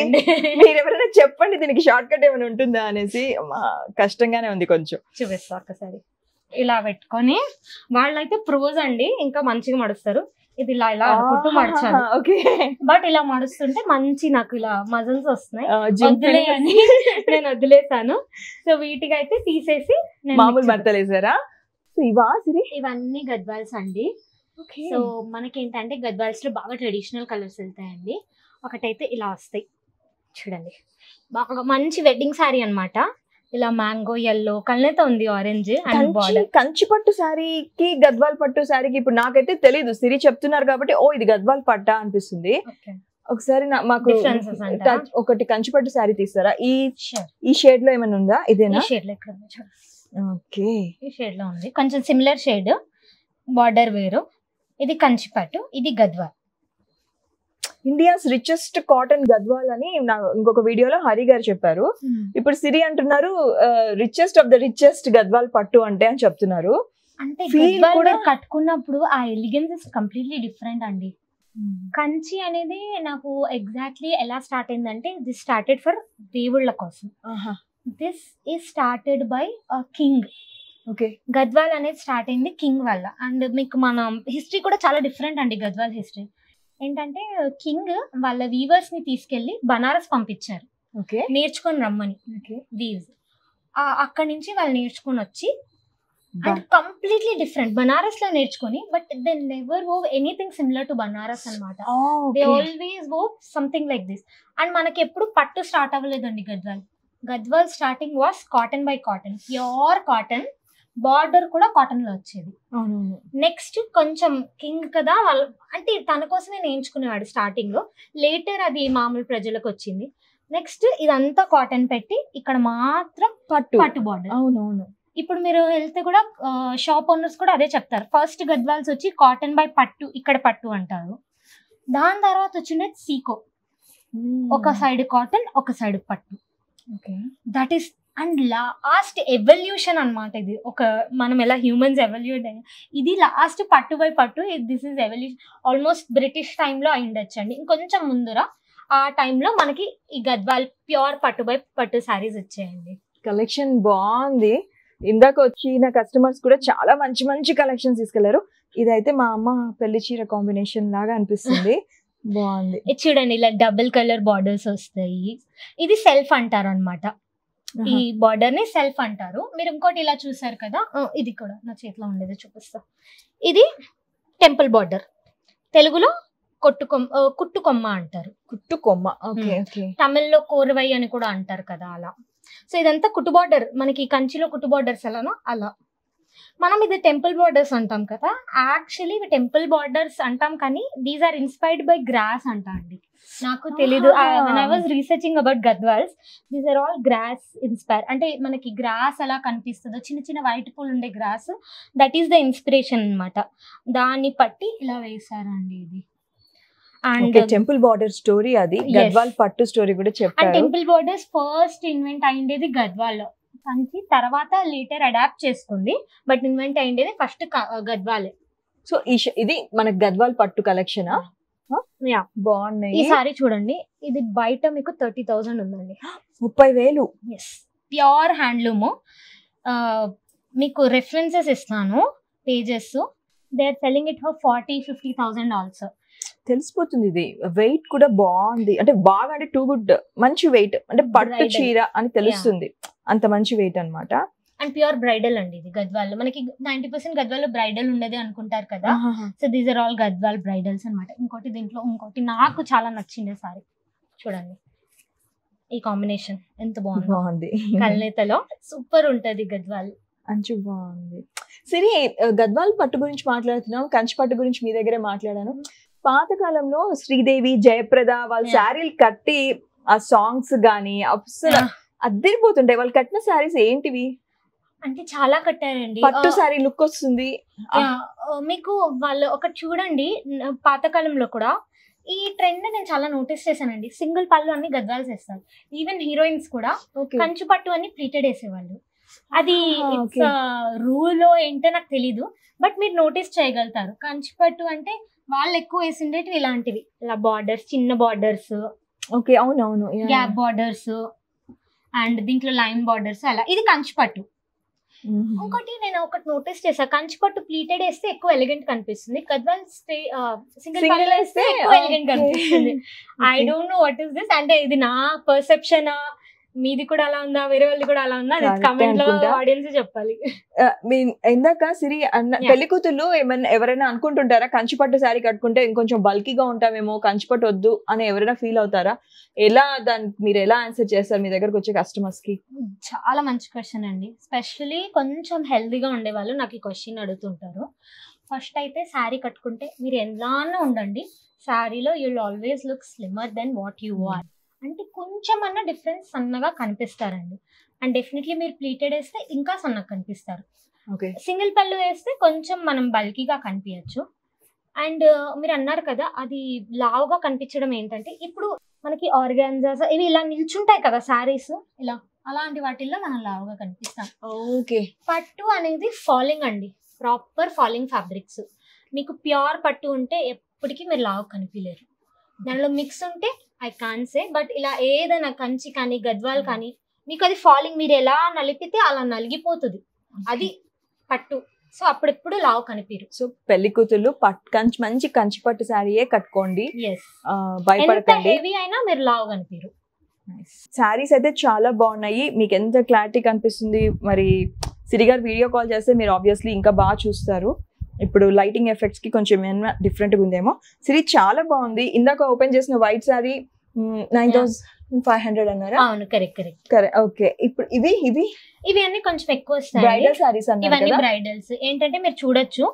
మీరు ఎవరైనా చెప్పండి దీనికి షార్ట్ కట్ ఏమైనా ఉంటుందా అనేసి. కష్టంగానే ఉంది కొంచెం. చూపిస్తా ఒక్కసారి. ఇలా పెట్టుకొని వాళ్ళైతే ప్రోజ్ అండి, ఇంకా మంచిగా మడుస్తారు. ఇది ఇలా ఇలా కుట్టు మడచాలి. ఓకే, బట్ ఇలా మడుస్తుంటే మంచి నాకు ఇలా మజిల్స్ వస్తున్నాయి. వద్దులే అని నేను వదిలేసాను. సో వీటికి అయితే తీసేసి మామూలు బట్టలు వేసారా? ఇవన్నీ గద్వాల్స్ అండి. సో మనకి ఏంటంటే గద్వాల్స్ లో బాగా ట్రెడిషనల్ కలర్స్ వెళ్తాయండి. ఒకటైతే ఇలా వస్తాయి చూడండి, బాగా మంచి వెడ్డింగ్ శారీ అనమాట. ఇలా మ్యాంగో ఎల్లో కళ్ళతో ఉంది, ఆరెంజ్ అండ్ బార్డర్. కంచి పట్టు శారీకి గద్వాల్ పట్టు శారీకి ఇప్పుడు నాకైతే తెలీదు, సిరి చెప్తున్నారు కాబట్టి ఓ ఇది గద్వాల్ పట్టా అనిపిస్తుంది. ఒకసారి మాకు ఒకటి కంచి పట్టు శారీ తీస్తారా? ఈ షేడ్ లో ఏమైనా ఉందా? ఇదేనా షేడ్ లో? ఎక్కడ ఉంది? ఓకే, ఈ షేడ్ లో ఉంది, కొంచెం సిమిలర్ షేడ్, బార్డర్ వేరు. ఇది కంచి పట్టు, ఇది Gadwal. India's richest cotton Gadwal అని ఇంకొక వీడియోలో హరి గారు చెప్పారు. ఇప్పుడు సిరి అంటున్నారు richest of the richest Gadwal పట్టు అంటే అని చెప్తున్నారు. అంటే గద్వాల్ కూడా కట్టుకున్నప్పుడు ఆ ఎలిగెన్స్ ఇస్ కంప్లీట్లీ డిఫరెంట్ అండి. కంచి అనేది నాకు ఎగ్జాక్ట్లీ ఎలా స్టార్ట్ అయిందంటే దిస్ స్టార్టెడ్ ఫర్ దేవుళ్ళ కోసం. This is started by king. Okay, Gadwal అనేది స్టార్ట్ అయింది కింగ్ వల్ల. అండ్ మీకు మన హిస్టరీ కూడా చాలా డిఫరెంట్ అండి. గద్వాల్ హిస్టరీ ఏంటంటే కింగ్ వాళ్ళ వీవర్స్ ని తీసుకెళ్లి బనారస్ పంపించారు నేర్చుకొని రమ్మని. వీవ్స్ అక్కడి నుంచి వాళ్ళు నేర్చుకొని వచ్చి అండ్ కంప్లీట్లీ డిఫరెంట్ బనారస్ లో నేర్చుకొని, but they never wove anything similar to Banaras అనమాట. They always wove something like this. And మనకి ఎప్పుడు పట్టు స్టార్ట్ అవ్వలేదండి Gadwal. Gadwal starting was cotton by cotton, pure cotton. Border కూడా కాటన్ లో వచ్చేది. నెక్స్ట్ కొంచెం కింగ్ కదా వాళ్ళు అంటే తన కోసమే నేర్చుకునేవాడు స్టార్టింగ్ లో. లేటర్ అది మామూలు ప్రజలకు వచ్చింది. నెక్స్ట్ ఇదంతా కాటన్ పెట్టి ఇక్కడ మాత్రం పట్టు బార్డర్. అవునవును. ఇప్పుడు మీరు వెళ్తే కూడా షాప్ ఓనర్స్ కూడా అదే చెప్తారు. ఫస్ట్ గద్వాల్స్ వచ్చి కాటన్ బై పట్టు, ఇక్కడ పట్టు అంటారు. దాని తర్వాత వచ్చినది సీకో, ఒక సైడ్ కాటన్ ఒక సైడ్ పట్టు. That is and last evolution అనమాట ఇది. ఒక మనం ఎలా హ్యూమన్స్ ఎవల్యూట్ అయ్యాం, ఇది లాస్ట్ పట్టు బై పట్టు. This is evolution. Almost British టైంలో అయిండొచ్చు అండి, ఇంకొంచెం ముందర. ఆ టైంలో మనకి ఈ గద్వాల్ ప్యూర్ పట్టు బై పట్టు శారీస్ వచ్చాయండి. కలెక్షన్ బాగుంది. ఇందాక వచ్చిన కస్టమర్స్ కూడా చాలా మంచి మంచి కలెక్షన్స్ తీసుకెళ్లారు. ఇదైతే మా అమ్మ పెళ్లి చీర కాంబినేషన్ లాగా అనిపిస్తుంది. బాగుంది. ఇది చూడండి, ఇలా డబుల్ కలర్ బార్డర్స్ వస్తాయి. ఇది సెల్ఫ్ అంటారు అనమాట. ఈ బార్డర్ ని సెల్ఫ్ అంటారు. మీరు ఇంకోటి ఇలా చూసారు కదా, ఇది కూడా నా చేతిలో ఉండేది చూపిస్తా. ఇది టెంపుల్ బార్డర్, తెలుగులో కుట్టుకొమ్మ అంటారు. కుట్టుకొమ్మ, తమిళ్లో కోరవై అని కూడా అంటారు కదా, అలా. సో ఇదంతా కుట్టు బార్డర్. మనకి కంచిలో కుట్టు బార్డర్స్ ఎలానో అలా మనం ఇది టెంపుల్ బార్డర్స్ అంటాం కదా. యాక్చువల్లీ ఇవి టెంపుల్ బార్డర్స్ అంటాం, కానీ these are inspired by grass అంట అండి. నాకు తెలీదు. when I was researching about Gadwals, these are all grass inspired. అంటే మనకి గ్రాస్ ఎలా కనిపిస్తుందో, చిన్న చిన్న వైట్ పూలు ఉండే grass, that is the inspiration అన్నమాట. దాన్ని పట్టి ఇలా వేసారండి ఇది. అండ్ టెంపుల్ బార్డర్ స్టోరీ అది, గద్వాల్ పట్టు స్టోరీ కూడా చెప్పారు. And temple borders first invent అయ్యిండేది గద్వాల్ లో. కంచి తర్వాత లేటర్ అడాప్ట్ చేసుకుంది, బట్ ఇన్వెంట్ అయ్యిండేది ఫస్ట్ గద్వాలే. సో ఇది మన గద్వాల్ పట్టు కలెక్షన్ బాగున్నాయి. ఈ సారీ చూడండి, ఇది బయట మీకు 30,000 ఉందండి. 30,000. Yes, pure handloom. మీకు రెఫరెన్సెస్ ఇస్తాను, pages. They are selling it for 40,000-50,000 also. తెలిసిపోతుంది. ఇది వెయిట్ కూడా బాగుంది, అంటే బాగా అంటే టూ గుడ్, మంచి వెయిట్, అంటే పట్టు చీర అని తెలుస్తుంది, అంత మంచి వెయిట్ అన్నమాట. అండ్ ప్యూర్ బ్రైడల్ అండి ఇది గద్వాల్. మనకి 90% గద్వాల్ బ్రైడల్ ఉండేది అనుకుంటారు కదా. So these are all Gadwal bridals అనమాట. ఇంకోటి దీంట్లో ఇంకోటి నాకు చాలా నచ్చింది సారీ చూడండి, ఈ కాంబినేషన్ ఎంత బాగుంది. కల్నేతలో సూపర్ ఉంటది గద్వాల్, మంచి బాగుంది. సరే, గద్వాల్ పట్టు గురించి మాట్లాడుతున్నాం, కంచి పట్టు గురించి మీ దగ్గరే మాట్లాడాను. పాతకాలంలో శ్రీదేవి, జయప్రద వాళ్ళ శారీలు కట్టి ఆ సాంగ్స్ గానీ అసలు అద్దరిపోతుంటాయి. వాళ్ళు కట్టిన శారీస్ ఏంటివి అంటే చాలా కట్టారండి. పట్టు శారీ లుక్ వస్తుంది మీకు. వాళ్ళు ఒకటి చూడండి, పాతకాలంలో కూడా ఈ ట్రెండ్ నేను చాలా నోటీస్ చేశానండి. సింగిల్ పళ్ళు అన్ని గద్వాల్స్ వేస్తారు. ఈవెన్ హీరోయిన్స్ కూడా కంచు పట్టు అని ప్లీటెడ్ వేసేవాళ్ళు. అది రూల్ ఏంటో నాకు తెలీదు, బట్ మీరు నోటీస్ చేయగలుగుతారు. కంచి పట్టు అంటే వాళ్ళు ఎక్కువ వేసిండేవి ఇలాంటివి, ఇలా బార్డర్స్, చిన్న బార్డర్స్. ఓకే, అవునవును, గ్యాప్ బార్డర్స్ అండ్ దీంట్లో లైన్ బార్డర్స్ అలా. ఇది కంచి పట్టు. ఇంకోటి నేను ఒకటి నోటీస్ చేసా, కంచి పట్టు ప్లీటెడ్ వేస్తే ఎక్కువ ఎలిగెంట్ కనిపిస్తుంది, గద్వాల్ సింగిల్ పళ్ళు వేస్తే ఎక్కువ ఎలిగెంట్ కనిపిస్తుంది. I don't know what is this. అంటే ఇది నా పర్సెప్షన్, మీది కూడా అలా ఉందా, వేరే వాళ్ళు కూడా అలా ఉందా, కామెంట్ లో ఆడియన్స్ చెప్పాలి. ఇందాక సిరి అన్న పెళ్లి కూతుళ్ళు ఎవరైనా అనుకుంటుంటారా కంచి పట్టు శారీ కట్టుకుంటే ఇంకొంచెం బల్కీగా ఉంటామేమో, కంచి పట్టు వద్దు అని ఎవరైనా ఫీల్ అవుతారా? ఎలా దానికి మీరు ఎలా ఆన్సర్ చేస్తారు మీ దగ్గరకు వచ్చే కస్టమర్స్ కి? చాలా మంచి క్వశ్చన్ అండి. స్పెషల్లీ కొంచెం హెల్దీగా ఉండే వాళ్ళు నాకు ఈ క్వశ్చన్ అడుగుతుంటారు. ఫస్ట్ అయితే శారీ కట్టుకుంటే మీరు ఎలానే ఉండండి, శారీలో you will always look slimmer than what you are. అంటే కొంచెం అన్న డిఫరెన్స్ సన్నగా కనిపిస్తారండి. అండ్ డెఫినెట్లీ మీరు ప్లీటెడ్ వేస్తే ఇంకా సన్నగా కనిపిస్తారు. సింగిల్ పళ్ళు వేస్తే కొంచెం మనం బల్కీగా కనిపించచ్చు. అండ్ మీరు అన్నారు కదా అది లావుగా కనిపించడం ఏంటంటే ఇప్పుడు మనకి ఆర్గాన్జాస్ ఇవి ఇలా నిల్చుంటాయి కదా శారీస్ ఇలా అలాంటి వాటిల్లో మనం లావుగా కనిపిస్తాం. ఓకే. పట్టు అనేది ఫాలింగ్ అండి, ప్రాపర్ ఫాలింగ్ ఫ్యాబ్రిక్స్. మీకు ప్యూర్ పట్టు ఉంటే ఎప్పటికీ మీరు లావు కనిపించలేరు. దానిలో మిక్స్ ఉంటే ఐ కాన్ సే, బట్ ఇలా ఏదైనా కంచి కానీ గద్వాల్ కానీ మీకు అది ఫాలింగ్, మీరు ఎలా నలిపితే అలా నలిగిపోతుంది, అది పట్టు. సో అప్పుడెప్పుడు లావు కనిపిరు. సో పెళ్లి కూతుళ్ళు మంచి కంచి పట్టు శారీయే కట్టుకోండి, భయపడకండి. హెవీ అయినా మీరు లావు కనిపిరు. శారీస్ అయితే చాలా బాగున్నాయి. మీకు ఎంత క్లారిటీ కనిపిస్తుంది మరి సిరి గారు వీడియో కాల్ చేస్తే మీరు ఆబ్వియస్లీ ఇంకా బాగా చూస్తారు. ఇప్పుడు లైటింగ్ ఎఫెక్ట్స్ కి కొంచెం ఏమైనా డిఫరెంట్గా ఉందేమో. సిరి చాలా బాగుంది. ఇందాక ఓపెన్ చేసిన వైట్ శారీ 9,500 అన్నారా? అవును, కరెక్ట్. ఓకే. ఇప్పుడు ఇవి అన్ని కొంచెం ఎక్కువ వస్తాయి. బ్రైడల్ సారీస్ ఇవన్నీ బ్రైడల్స్. ఏంటంటే మీరు చూడొచ్చు,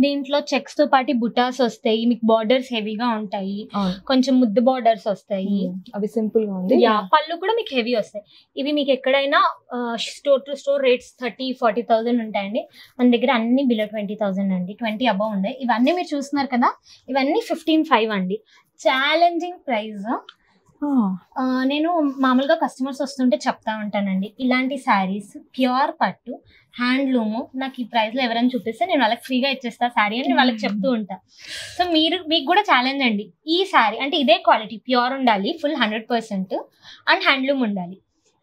దీంట్లో చెక్స్ తో పాటు బుటాస్ వస్తాయి, మీకు బార్డర్స్ హెవీగా ఉంటాయి, కొంచెం ముద్దు బార్డర్స్ వస్తాయి. అవి సింపుల్ గా ఉంది. పళ్ళు కూడా మీకు హెవీ వస్తాయి. ఇవి మీకు ఎక్కడైనా స్టోర్ టు స్టోర్ రేట్స్ 30-40,000 ఉంటాయండి. మన దగ్గర అన్ని బిలో 20,000 అండి, 20 అబౌవ్ ఉన్నాయి. ఇవన్నీ మీరు చూస్తున్నారు కదా, ఇవన్నీ 15,500 అండి. Challenging price. నేను మామూలుగా కస్టమర్స్ వస్తుంటే చెప్తా ఉంటానండి, ఇలాంటి శారీస్ ప్యూర్ పట్టు హ్యాండ్లూమ్ నాకు ఈ ప్రైస్ లో ఎవరైనా చూపిస్తే నేను వాళ్ళకి ఫ్రీగా ఇచ్చేస్తా శారీ అని వాళ్ళకి చెప్తూ ఉంటా. సో మీకు కూడా ఛాలెంజ్ అండి, ఈ శారీ అంటే ఇదే క్వాలిటీ ప్యూర్ ఉండాలి, ఫుల్ 100% అండ్ హ్యాండ్లూమ్ ఉండాలి.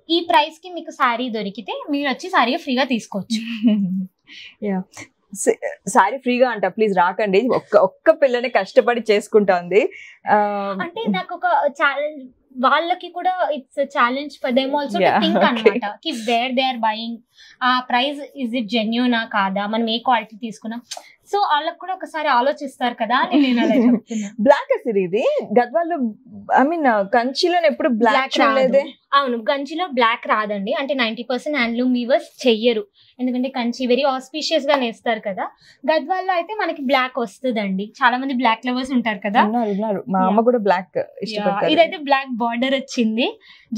ఈ ప్రైస్ కి మీకు శారీ దొరికితే మీరు వచ్చి శారీ ఫ్రీగా తీసుకోవచ్చు. సారీ ఫ్రీగా అంట, ప్లీజ్ రాకండి. ఒక్క పిల్లని కష్టపడి చేసుకుంటుంది. అంటే నాకు ఒక ఛాలెంజ్, వాళ్ళకి కూడా it's challenge for them also to think అన్నమాట, కి వేర్ దే ఆర్ బయింగ్, ఆ ప్రైస్ ఇస్ ఇట్ జెన్యూనా కాదా, మనం ఏ క్వాలిటీ తీసుకున్నాం. సో వాళ్ళకి కూడా ఒకసారి ఆలోచిస్తారు కదా అని నేను అలా చెప్తున్నా. బ్లాక్ అసలు ఇది గద్వాల్లో, ఐ మీన్ కంచిలో ఎప్పుడు బ్లాక్ రాలేదే. అవును, కంచిలో బ్లాక్ రాదండి. అంటే 90% హ్యాండ్లూమ్ వీవర్స్ చెయ్యరు, ఎందుకంటే కంచి వెరీ ఆస్పీషియస్ గా నేస్తారు కదా. గద్వాల్లో అయితే మనకి బ్లాక్ వస్తుందండి. చాలా మంది బ్లాక్ లవర్స్ ఉంటారు కదా. మా అమ్మ కూడా బ్లాక్ ఇష్టపడతారు. ఇదైతే బ్లాక్ బార్డర్ వచ్చింది,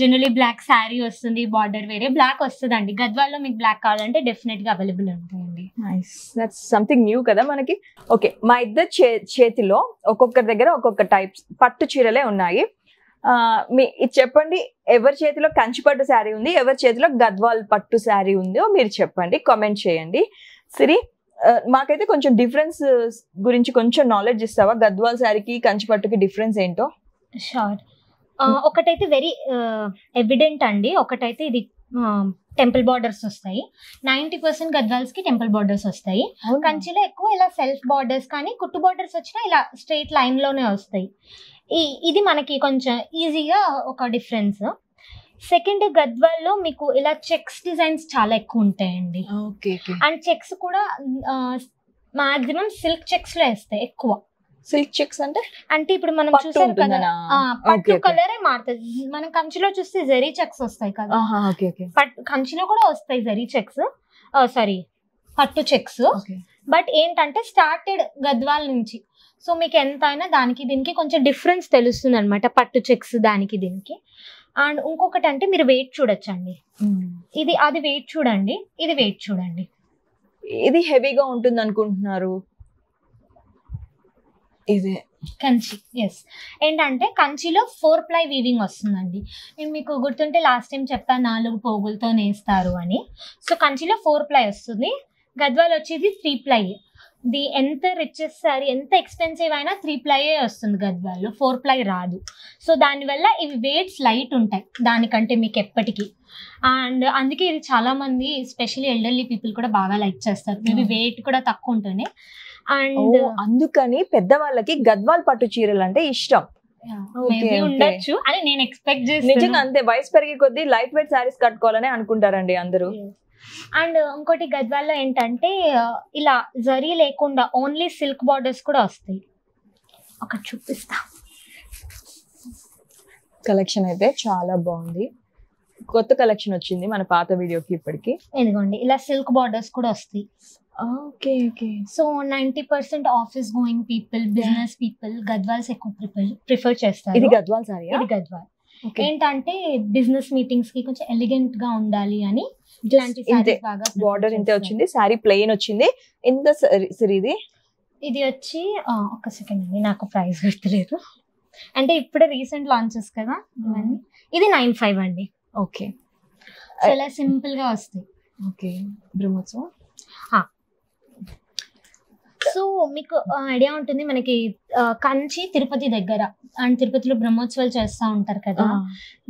జనరలీ బ్లాక్ శారీ వస్తుంది, బార్డర్ వేరే బ్లాక్ వస్తుందండి. గద్వాల్లో మీకు బ్లాక్ కావాలంటే డెఫినెట్ గా అవైలబుల్ ఉంటుందండి. దట్స్ సంథింగ్ న్యూ కదా మనకి. ఓకే, మా ఇద్దరు చేతిలో ఒక్కొక్కరి దగ్గర ఒక్కొక్క టైప్స్ పట్టు చీరలే ఉన్నాయి. ఇది చెప్పండి, ఎవరి చేతిలో కంచి పట్టు శారీ ఉంది, ఎవరి చేతిలో గద్వాల్ పట్టు శారీ ఉందో మీరు చెప్పండి, కామెంట్ చేయండి. సిరి, మాకైతే కొంచెం డిఫరెన్స్ గురించి కొంచెం నాలెడ్జ్ ఇస్తావా? గద్వాల్ శారీకి కంచి పట్టుకి డిఫరెన్స్ ఏంటో. షూర్. ఒకటైతే వెరీ ఎవిడెంట్ అండి. ఒకటైతే ఇది టెంపుల్ బార్డర్స్ వస్తాయి. 90% గద్వాల్స్ కి టెంపుల్ బార్డర్స్ వస్తాయి. కంచిలో ఎక్కువ ఇలా సెల్ఫ్ బార్డర్స్, కానీ కుట్టు బార్డర్స్ వచ్చినా ఇలా స్ట్రైట్ లైన్ లోనే వస్తాయి. ఇది మనకి కొంచెం ఈజీగా ఒక డిఫరెన్స్. సెకండ్, గద్వాల్లో మీకు ఇలా చెక్స్ డిజైన్స్ చాలా ఎక్కువ ఉంటాయండి. అండ్ చెక్స్ కూడా మాక్సిమం సిల్క్ చెక్స్ లో వేస్తాయి ఎక్కువ. సిల్క్ చెక్స్ అంటే ఇప్పుడు మనం చూసాం కదా, పట్టు కలరే మారుతుంది. మనం కంచిలో చూస్తే జరీ చెక్స్ వస్తాయి కదా, కంచిలో కూడా వస్తాయి జరీ చెక్స్, సారీ పట్టు చెక్స్. బట్ ఏంటంటే స్టార్టెడ్ గద్వాల్ నుంచి, సో మీకు ఎంత అయినా దానికి దీనికి కొంచెం డిఫరెన్స్ తెలుస్తుంది అనమాట, పట్టు చెక్స్ దానికి దీనికి. అండ్ ఇంకొకటి అంటే మీరు వెయిట్ చూడొచ్చండి. అది వెయిట్ చూడండి, ఇది వెయిట్ చూడండి. ఇది హెవీగా ఉంటుంది అనుకుంటున్నారు. ఇదే కంచి. ఎస్, ఏంటంటే కంచిలో 4 ply వీవింగ్ వస్తుందండి. నేను మీకు గుర్తుంటే లాస్ట్ టైం చెప్పాను 4 పోగులతో నేస్తారు అని. సో కంచిలో 4 ply వస్తుంది. గద్వాల్ వచ్చేది 3 ply. ఇది ఎంత రిచెస్ సారీ, ఎంత ఎక్స్పెన్సివ్ అయినా 3 ply వస్తుంది గద్వాల్లో, 4 ply రాదు. సో దానివల్ల ఇవి వెయిట్స్ లైట్ ఉంటాయి దానికంటే మీకు ఎప్పటికీ. అండ్ అందుకే ఇది చాలా మంది ఎస్పెషల్లీ ఎల్డర్లీ పీపుల్ కూడా బాగా లైక్ చేస్తారు. మేబీ వెయిట్ కూడా తక్కువ ఉంటుంది. అండ్ అందుకని పెద్దవాళ్ళకి గద్వాల్ పట్టు చీరలు అంటే ఇష్టం ఉండొచ్చు అని నేను ఎక్స్పెక్ట్ చేస్తాను. నిజంగా అంతే, వయసు పెరిగే కొద్దీ లైట్ వెయిట్ సారీస్ కట్టుకోవాలని అనుకుంటారండి అందరూ. అండ్ ఇంకోటి గద్వాల్లో ఏంటంటే ఇలా జరీ లేకుండా ఓన్లీ సిల్క్ బార్డర్స్ కూడా వస్తాయి. ఒకటి చూపిస్తా. కలెక్షన్ అయితే చాలా బాగుంది, కొత్త కలెక్షన్ వచ్చింది మన పాత వీడియోకి ఇప్పటికి. ఎందుకండి ఇలా సిల్క్ బార్డర్స్ కూడా వస్తాయి. Okay okay. So 90% office going people, business people Gadwals ఎక్కువ ప్రిఫర్ చేస్తారు. ఇది గద్వాల్ సారీ? ఇది గద్వాల్. ఏంటంటే బిజినెస్ మీటింగ్స్ కి కొంచెం ఎలిగెంట్ గా ఉండాలి అని బార్డర్ ఇంతే వచ్చింది, సారీ ప్లెయిన్ వచ్చింది. ఎంత సిరి ఇది? ఇది వచ్చి ఒక సెకండ్ అండి, నాకు ప్రైస్ గుర్తులేదు, అంటే ఇప్పుడే రీసెంట్ లాంచెస్ కదా ఇవన్నీ. ఇది 95 అండి. ఓకే, చాలా సింపుల్ గా వస్తాయి. ఓకే, బ్రహ్మోత్సవం. సో మీకు ఐడియా ఉంటుంది, మనకి కంచి తిరుపతి దగ్గర అండ్ తిరుపతిలో బ్రహ్మోత్సవాలు చేస్తూ ఉంటారు కదా.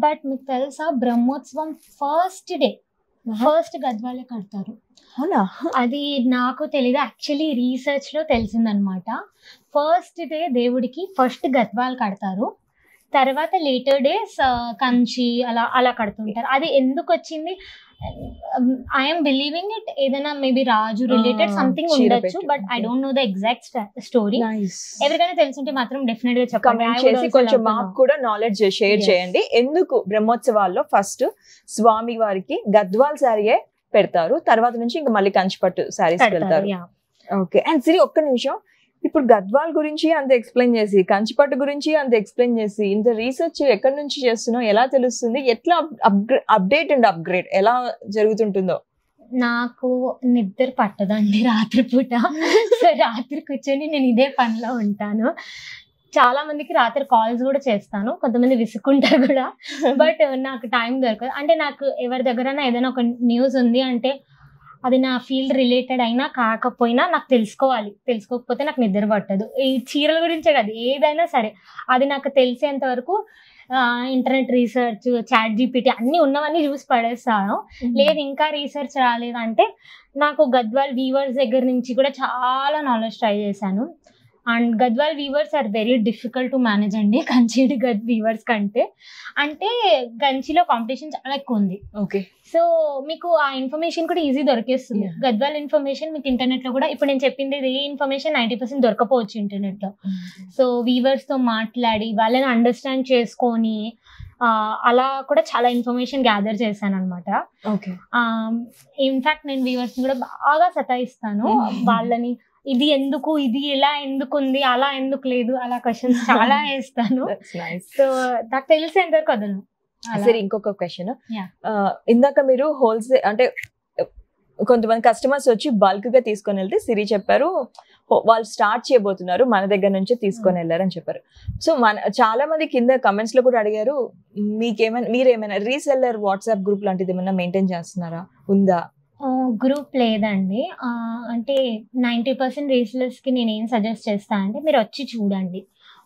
బట్ మీకు తెలుసా, బ్రహ్మోత్సవం ఫస్ట్ గద్వాలే కడతారు. అవునా? అది నాకు తెలీదు, యాక్చువల్లీ రీసెర్చ్ లో తెలిసిందనమాట. ఫస్ట్ డే దేవుడికి ఫస్ట్ గద్వాలు కడతారు, తర్వాత లేటర్ డేస్ కంచి అలా అలా కడుతుంటారు. అది ఎందుకు వచ్చింది, ఐఎమ్ బిలీవింగ్ ఇట్ ఏదైనా మేబీ రాజు రిలేటెడ్ సంథింగ్ ఉండొచ్చు, but I don't know the exact story. ఎవరికైనా తెలుసుంటే మాత్రం డెఫినెట్ గా చెప్పండి, కొంచెం మాకు కూడా నాలెడ్జ్ షేర్ చేయండి. ఎందుకు బ్రహ్మోత్సవాల్లో ఫస్ట్ స్వామి వారికి గద్వాల్ శారీయే పెడతారు, తర్వాత నుంచి ఇంకా మళ్ళీ కంచిపట్టు శారీస్ పెడతారు. ఓకే. అండ్ సిరి, ఒక్క నిమిషం, ఇప్పుడు గద్వాల్ గురించి అంత ఎక్స్ప్లెయిన్ చేసి, కంచిపట్టు గురించి అంత ఎక్స్ప్లెయిన్ చేసి, ఇంత రీసెర్చ్ ఎక్కడి నుంచి చేస్తున్నావు, ఎలా తెలుస్తుంది, ఎట్లా అప్డేట్ అండ్ అప్గ్రేడ్ ఎలా జరుగుతుంటుందో? నాకు నిద్ర పట్టదండి రాత్రిపూట. సో రాత్రి కూర్చొని నేను ఇదే పనిలో ఉంటాను. చాలా మందికి రాత్రి కాల్స్ కూడా చేస్తాను, కొంతమంది విసుక్కుంటారు కూడా, బట్ నాకు టైం దొరకదు. అంటే నాకు ఎవరి దగ్గర ఏదైనా ఒక న్యూస్ ఉంది అంటే అది నా ఫీల్డ్ రిలేటెడ్ అయినా కాకపోయినా నాకు తెలుసుకోకపోతే నాకు నిద్ర పట్టదు. ఈ చీరల గురించే కాదు, ఏదైనా సరే అది నాకు తెలిసేంత వరకు ఇంటర్నెట్ రీసెర్చ్, చాట్ జీపీటీ అన్ని ఉన్నవన్నీ చూసి పడేస్తాను. లేదు ఇంకా రీసెర్చ్ రాలేదంటే నాకు గద్వాల్ వీవర్స్ దగ్గర నుంచి కూడా చాలా నాలెడ్జ్ ట్రై చేశాను. And Gadwal weavers are very difficult to manage అండి, కంచి వీవర్స్ కంటే. అంటే కంచిలో కాంపిటీషన్ చాలా ఎక్కువ ఉంది. ఓకే. సో మీకు ఆ ఇన్ఫర్మేషన్ కూడా ఈజీ దొరికేస్తుంది. గద్వాల్ ఇన్ఫర్మేషన్ మీకు ఇంటర్నెట్ లో కూడా, ఇప్పుడు నేను చెప్పింది ఏ ఇన్ఫర్మేషన్ 90% దొరకపోవచ్చు ఇంటర్నెట్ లో. సో వీవర్స్ తో మాట్లాడి వాళ్ళని అండర్స్టాండ్ చేసుకొని అలా కూడా చాలా ఇన్ఫర్మేషన్ గ్యాదర్ చేశాను అనమాట. ఇన్ఫాక్ట్ నేను వీవర్స్ కూడా బాగా సతాయిస్తాను, వాళ్ళని ఇది ఎందుకు, ఇది ఇలా ఎందుకు ఉంది, అలా ఎందుకు లేదు, అలా క్వశ్చన్స్ చాలా వేస్తాను. సో నాకు తెలిసేంత వరకు వదలను. సరే, ఇంకొక క్వశ్చన్. ఇందాక మీరు హోల్సేల్ అంటే కొంతమంది కస్టమర్స్ వచ్చి బల్క్ గా తీసుకొని వెళ్తే సిరి చెప్పారు వాళ్ళు స్టార్ట్ చేయబోతున్నారు, మన దగ్గర నుంచే తీసుకొని వెళ్ళారు అని చెప్పారు. సో చాలా మంది కింద కమెంట్స్ లో కూడా అడిగారు, మీరేమైనా రీసెల్లర్ వాట్సాప్ గ్రూప్ లాంటిది ఏమైనా మెయింటైన్ చేస్తున్నారా, ఉందా? గ్రూప్ లేదండి. అంటే 90% రీసెలర్స్ కి నేను ఏం సజెస్ట్ చేస్తా అంటే, మీరు వచ్చి చూడండి,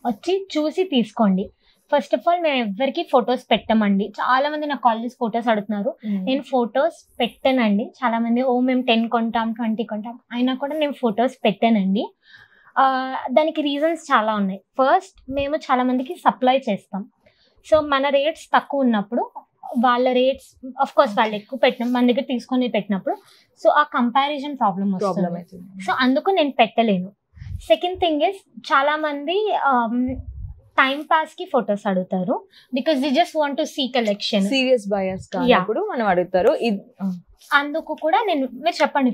వచ్చి చూసి తీసుకోండి. ఫస్ట్ ఆఫ్ ఆల్ మేము ఎవరికి ఫొటోస్ పెట్టమండి. చాలా మంది నాకు కాల్ చేసి ఫొటోస్ అడుగుతున్నారు, నేను ఫొటోస్ పెట్టానండి. చాలా మంది మేము 10 కొంటాం 20 కొంటాం అయినా కూడా నేను ఫొటోస్ పెట్టానండి. దానికి రీజన్స్ చాలా ఉన్నాయి. ఫస్ట్, మేము చాలా మందికి సప్లై చేస్తాం. సో మన రేట్స్ తక్కువ ఉన్నప్పుడు వాళ్ళ రేట్స్ ఆఫ్ కోర్స్ వాళ్ళు ఎక్కువ పెట్టిన మన దగ్గర తీసుకొని పెట్టినప్పుడు సో ఆ కంపారిజన్ ప్రాబ్లమ్ వస్తుంది. సో అందుకు నేను పెట్టలేను. సెకండ్ థింగ్ ఇస్, చాలా మంది టైం పాస్ కి ఫొటోస్ అడుగుతారు, because they just want to see collection. Serious buyers కానప్పుడు మనం అడుగుతారు. అందుకు కూడా మీరు చెప్పండి.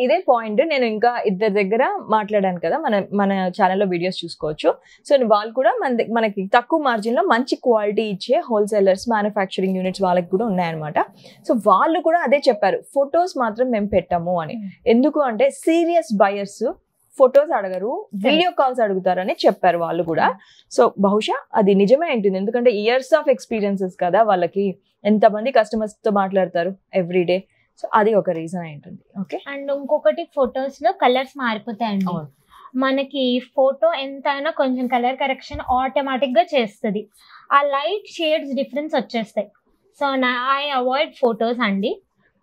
ఇదే పాయింట్ నేను ఇంకా ఇద్దరి దగ్గర మాట్లాడాను కదా, మన ఛానల్లో వీడియోస్ చూసుకోవచ్చు. సో వాళ్ళు కూడా మనకి తక్కువ మార్జిన్ లో మంచి క్వాలిటీ ఇచ్చే హోల్సేలర్స్, మ్యానుఫ్యాక్చరింగ్ యూనిట్స్ వాళ్ళకి కూడా ఉన్నాయన్నమాట. సో వాళ్ళు కూడా అదే చెప్పారు, ఫొటోస్ మాత్రం మేము పెట్టాము అని. ఎందుకు అంటే సీరియస్ బయర్స్ ఫొటోస్ అడగరు, వీడియో కాల్స్ అడుగుతారని చెప్పారు వాళ్ళు కూడా. సో బహుశా అది నిజమే ఉంటుంది, ఎందుకంటే ఇయర్స్ ఆఫ్ ఎక్స్పీరియన్సెస్ కదా వాళ్ళకి, ఎంతమంది కస్టమర్స్ తో మాట్లాడతారు ఎవ్రీడే. సో అది ఒక రీజన్ అయి ఉంటుంది. ఓకే. అండ్ ఇంకొకటి, ఫొటోస్ లో కలర్స్ మారిపోతాయండి. మనకి ఫోటో ఎంత అయినా కొంచెం కలర్ కరెక్షన్ ఆటోమేటిక్ గా చేస్తుంది. ఆ లైట్ షేడ్స్ డిఫరెన్స్ వచ్చేస్తాయి. సో ఐ అవాయిడ్ ఫొటోస్ అండి.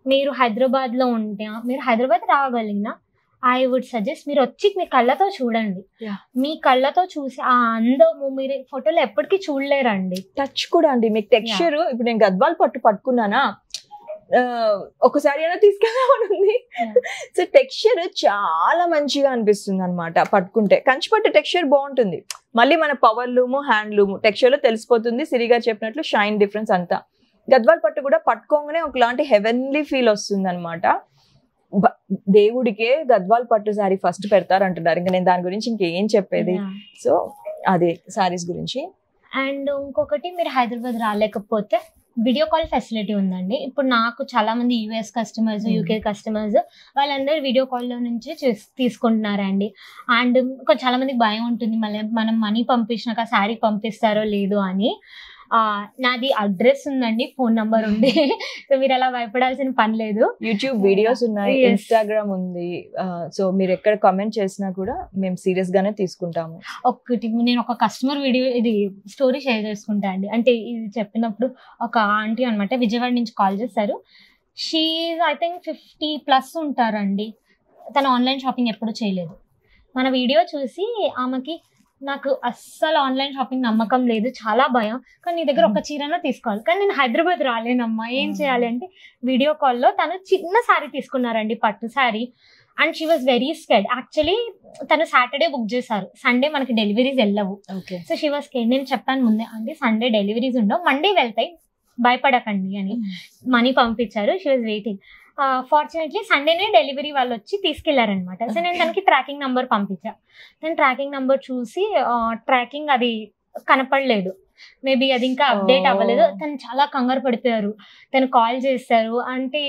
మీరు హైదరాబాద్ లో ఉంటే, మీరు హైదరాబాద్ రాగలిగినా ఐ వుడ్ సజెస్ట్ మీరు వచ్చి మీ కళ్ళతో చూడండి. మీ కళ్ళతో చూసి ఆ అందము మీరు ఫోటోలో ఎప్పటికీ చూడలేరండి. టచ్ కూడా అండి, మీకు టెక్స్చర్. ఇప్పుడు నేను గద్వాల్ పట్టుకున్నానా, ఒకసారి అయినా తీసుకెళ్దామని ఉంది. సో టెక్స్చర్ చాలా మంచిగా అనిపిస్తుంది అనమాట పట్టుకుంటే. కంచిపట్టు టెక్స్చర్ బాగుంటుంది, మళ్ళీ మన పవర్ లూము హ్యాండ్లూము టెక్స్చర్ లో తెలిసిపోతుంది. సిరిగా చెప్పినట్లు షైన్ డిఫరెన్స్ అంతా. గద్వాల్ పట్టు కూడా పట్టుకోగానే ఒకలాంటి హెవెన్లీ ఫీల్ వస్తుంది అనమాట. దేవుడికే గద్వాల్ పట్టు శారీ ఫస్ట్ పెడతారు అంటున్నారు, ఇంకా నేను దాని గురించి ఇంకేం చెప్పేది. సో అదే శారీస్ గురించి. అండ్ ఇంకొకటి, మీరు హైదరాబాద్ రాలేకపోతే వీడియో కాల్ ఫెసిలిటీ ఉందండి. ఇప్పుడు నాకు చాలా మంది యూఎస్ కస్టమర్స్, యూకే కస్టమర్స్ వాళ్ళందరూ వీడియో కాల్లో నుంచి తీసుకుంటున్నారండి. అండ్ చాలా మందికి భయం ఉంటుంది, మళ్ళీ మనం మనీ పంపించినాక శారీ పంపిస్తారో లేదో అని. నాది అడ్రస్ ఉందండి, ఫోన్ నంబర్ ఉంది. సో మీరు అలా భయపడాల్సిన పని లేదు. యూట్యూబ్ వీడియోస్ ఉన్నాయి, ఇన్స్టాగ్రామ్ ఉంది. సో మీరు ఎక్కడ కామెంట్ చేసినా కూడా మేము సీరియస్ గానే తీసుకుంటాము. నేను ఒక కస్టమర్ వీడియో ఇది స్టోరీ షేర్ చేసుకుంటా అండి. అంటే ఇది చెప్పినప్పుడు ఒక ఆంటీ అనమాట విజయవాడ నుంచి కాల్ చేశారు. షీ ఐ థింక్ 50+ ఉంటారండి. తను ఆన్లైన్ షాపింగ్ ఎప్పుడు చేయలేదు. మన వీడియో చూసి ఆమెకి, నాకు అస్సలు ఆన్లైన్ షాపింగ్ నమ్మకం లేదు, చాలా భయం, కానీ నీ దగ్గర ఒక చీరనా తీసుకోవాలి, కానీ నేను హైదరాబాద్ రాలేనమ్మా, ఏం చేయాలి అంటే వీడియో కాల్లో తను చిన్న శారీ తీసుకున్నారండి, పట్టు sari. And she was very scared. Actually తను సాటర్డే బుక్ చేశారు, సండే మనకి డెలివరీస్ వెళ్ళవు. So she was scared. నేను చెప్పాను ముందే, అంటే సండే డెలివరీస్ ఉండవు, మండే వెళ్తాయి, భయపడకండి అని మనీ పంపించారు. She was waiting. ఫార్చునేట్లీ సండేనే డెలివరీ వాళ్ళు వచ్చి తీసుకెళ్లారనమాట. సో నేను తనకి ట్రాకింగ్ నంబర్ పంపించా. నేను ట్రాకింగ్ నంబర్ చూసి ట్రాకింగ్ అది కనపడలేదు, మేబీ అది ఇంకా అప్డేట్ అవ్వలేదు. తను చాలా కంగారు పడిపోయారు. తను కాల్ చేశారు, అంటే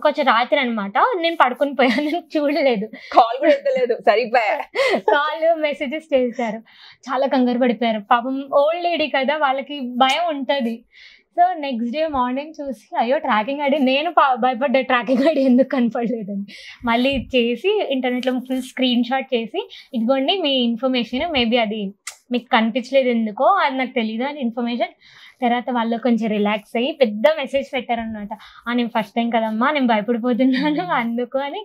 కొంచెం రాత్రి అనమాట, నేను పడుకుని పోయాను, నేను చూడలేదు, కాల్ కూడా ఎత్తలేదు, సరిపోయా. కాల్ మెసేజెస్ చేశారు, చాలా కంగారు పడిపోయారు. పాపం ఓల్డ్ లేడీ కదా, వాళ్ళకి భయం ఉంటది. సో నెక్స్ట్ డే మార్నింగ్ చూసి అయ్యో ట్రాకింగ్ ఐడి, నేను భయపడ్డా ట్రాకింగ్ ఐడి ఎందుకు కనపడలేదని. మళ్ళీ చేసి ఇంటర్నెట్లో ఫుల్ స్క్రీన్ షాట్ చేసి, ఇదిగోండి మీ ఇన్ఫర్మేషన్, మేబీ అది మీకు కనిపించలేదు ఎందుకో, అది నాకు తెలియదు అని ఇన్ఫర్మేషన్. తర్వాత వాళ్ళు కొంచెం రిలాక్స్ అయ్యి పెద్ద మెసేజ్ పెట్టారనమాట. నేను ఫస్ట్ టైం కదమ్మా, నేను భయపడిపోతున్నాను అందుకు అని.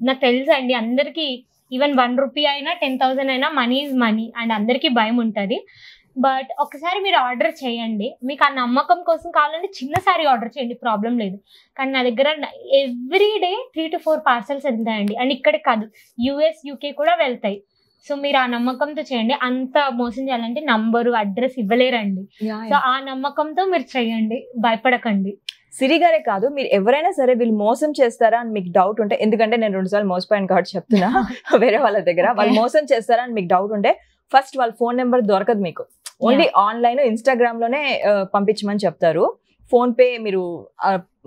నాకు తెలుసు అండి, అందరికీ ఈవెన్ 1 రూపీ అయినా 10,000 అయినా మనీ ఈజ్ మనీ, అండ్ అందరికీ భయం ఉంటుంది. బట్ ఒకసారి మీరు ఆర్డర్ చేయండి, మీకు ఆ నమ్మకం కోసం కావాలంటే చిన్న సారీ ఆర్డర్ చేయండి, ప్రాబ్లం లేదు. కానీ నా దగ్గర ఎవ్రీ డే 3 to 4 పార్సల్స్ వెళ్తాయండి. అండ్ ఇక్కడ కాదు, యూఎస్ యూకే కూడా వెళ్తాయి. సో మీరు ఆ నమ్మకంతో చేయండి. అంత మోసం చేయాలంటే నంబరు అడ్రస్ ఇవ్వలేరండి. సో ఆ నమ్మకంతో మీరు చేయండి, భయపడకండి. సిరి గారే కాదు, మీరు ఎవరైనా సరే వీళ్ళు మోసం చేస్తారా అని మీకు డౌట్ ఉంటే, ఎందుకంటే నేను 2 సార్లు మోసపోయాను కాబట్టి చెప్తున్నా వేరే వాళ్ళ దగ్గర, వాళ్ళు మోసం చేస్తారా అని మీకు డౌట్ ఉంటే ఫస్ట్ వాళ్ళ ఫోన్ నెంబర్ దొరకదు మీకు, ఓన్లీ ఆన్లైన్ ఇన్స్టాగ్రామ్ లోనే పంపించమని చెప్తారు. ఫోన్ పే మీరు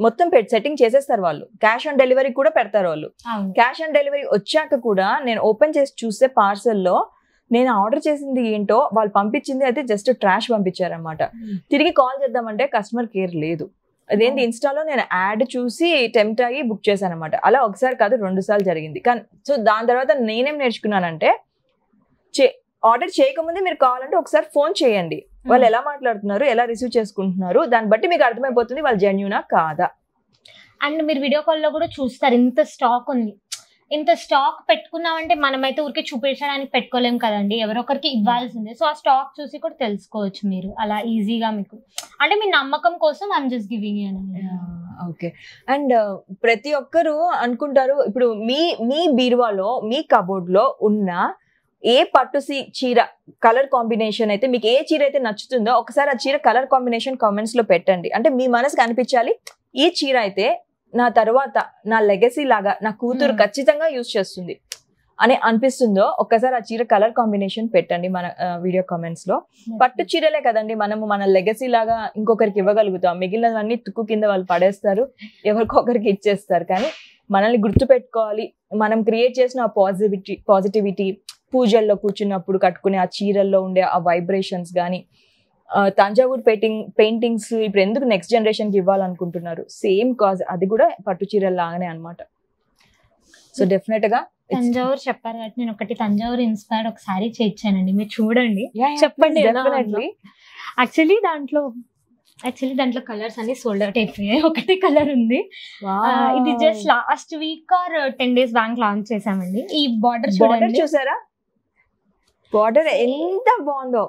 మొత్తం సెట్టింగ్ చేసేస్తారు వాళ్ళు. క్యాష్ ఆన్ డెలివరీ కూడా పెడతారు వాళ్ళు. క్యాష్ ఆన్ డెలివరీ వచ్చాక కూడా నేను ఓపెన్ చేసి చూస్తే పార్సల్లో నేను ఆర్డర్ చేసింది ఏంటో, వాళ్ళు పంపించింది అయితే జస్ట్ ట్రాష్ పంపించారనమాట. తిరిగి కాల్ చేద్దామంటే కస్టమర్ కేర్ లేదు. అదేంటి, ఇన్స్టాలో నేను యాడ్ చూసి టెంప్ట్ అయ్యి బుక్ చేశాను అనమాట. అలా ఒకసారి కాదు 2 సార్లు జరిగింది. కానీ సో దాని తర్వాత నేనేం నేర్చుకున్నానంటే, ఆర్డర్ చేయకముందే మీరు కావాలంటే ఒకసారి ఫోన్ చేయండి, వాళ్ళు ఎలా మాట్లాడుతున్నారు, ఎలా రిసీవ్ చేసుకుంటున్నారు, దాన్ని బట్టి మీకు అర్థమైపోతుంది వాళ్ళు జెన్యూనా కాదా. అండ్ మీరు వీడియో కాల్లో కూడా చూస్తారు, ఇంత స్టాక్ ఉంది, ఇంత స్టాక్ పెట్టుకున్నామంటే మనమైతే ఊరికే చూపించడానికి పెట్టుకోలేం కదండి, ఎవరొకరికి ఇవ్వాల్సిందే. సో ఆ స్టాక్ చూసి కూడా తెలుసుకోవచ్చు మీరు అలా ఈజీగా. మీకు అంటే మీ నమ్మకం కోసం ఐమ్ జస్ట్ గివింగ్ యూ అని. ఓకే. అండ్ ప్రతి ఒక్కరు అనుకుంటారు, ఇప్పుడు మీ బీరువాలో, మీ కబోర్డ్ లో ఉన్న ఏ పట్టు చీర కలర్ కాంబినేషన్ అయితే, మీకు ఏ చీర అయితే నచ్చుతుందో ఒకసారి ఆ చీర కలర్ కాంబినేషన్ కామెంట్స్ లో పెట్టండి. అంటే మీ మనసుకు అనిపించాలి, ఈ చీర అయితే నా తర్వాత నా లెగసీ లాగా నా కూతురు ఖచ్చితంగా యూజ్ చేస్తుంది అని అనిపిస్తుందో ఒక్కసారి ఆ చీర కలర్ కాంబినేషన్ పెట్టండి మన వీడియో కామెంట్స్ లో. పట్టు చీరలే కదండి మనము మన లెగసీ లాగా ఇంకొకరికి ఇవ్వగలుగుతాం, మిగిలినవన్నీ తుక్కు కింద వాళ్ళు పడేస్తారు, ఎవరికొకరికి ఇచ్చేస్తారు. కానీ మనల్ని గుర్తు పెట్టుకోవాలి, మనం క్రియేట్ చేసిన ఆ పాజిటివిటీ, పూజల్లో కూర్చున్నప్పుడు కట్టుకునే ఆ చీరల్లో ఉండే ఆ వైబ్రేషన్స్ కానీ, తంజావూర్ పెయింటింగ్స్ ఇప్పుడు ఎందుకు నెక్స్ట్ జనరేషన్ కి ఇవ్వాలనుకుంటున్నారు, సేమ్ కాజ్, అది కూడా పట్టు చీరల లాగానే అనమాట. సో డెఫినెట్ గా తంజావూర్ చెప్పారు కాబట్టి నేను ఒకటి తంజావూర్ ఇన్స్పైర్డ్ ఒక సారీ చేయించానండి, మీరు చూడండి, చెప్పండి. యాక్చువల్లీ దాంట్లో కలర్స్ అన్ని సోల్డ్ అవుట్ అయిపోయాయి, ఒకటి కలర్ ఉంది. ఇది just last week or 10 days back launch చేసామండి. ఈ బార్డర్ చూసారా, బార్డర్ ఎంత బాగుందో.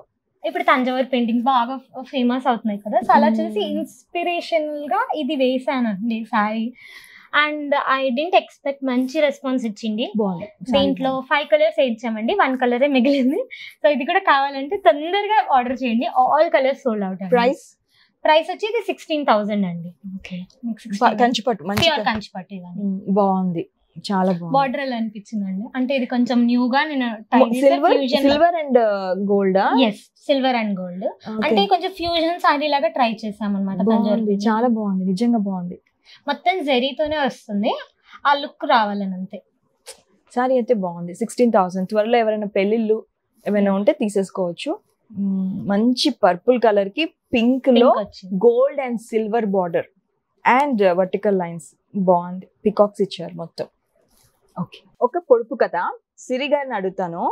ఇప్పుడు తంజావూర్ పెయింటింగ్ బాగా ఫేమస్ అవుతున్నాయి కదా, సో అలా చూసి ఇన్స్పిరేషనల్ గా ఇది వేసానండి sorry. And I didn't expect, మంచి రెస్పాన్స్ ఇచ్చింది. దీంట్లో 5 కలర్స్ వేయించామండి, 1 కలరే మిగిలింది. సో ఇది కూడా కావాలంటే తొందరగా ఆర్డర్ చేయండి, all colours sold out. Price వచ్చి ఇది 16,000 అండి. కంచిపట్టు, ప్యూర్ కంచిపట్టు బాగుంది. చాలా బాగుంది. బార్డర్ ఎలా అనిపించిందండి? అంటే ఇది కొంచెం న్యూ గా నేను silver and gold. Silver and gold అంటే కొంచెం ఫ్యూజన్ సారీ లాగా ట్రై చేసాం అనమాట. చాలా బాగుంది, నిజంగా బాగుంది. మొత్తం జరీతోనే వస్తుంది, ఆ లుక్ రావాలని అంతే. సారీ అయితే బాగుంది. 16,000. త్వరలో ఎవరైనా పెళ్లిళ్ళు ఏమైనా ఉంటే తీసేసుకోవచ్చు. మంచి పర్పుల్ కలర్ కి పింక్ లో gold and silver border and vertical lines బాగుంది. పికాక్స్ ఇచ్చారు మొత్తం. ఓకే, ఒక పొడుపు కథ. సిరి గారిని అడుగుతాను,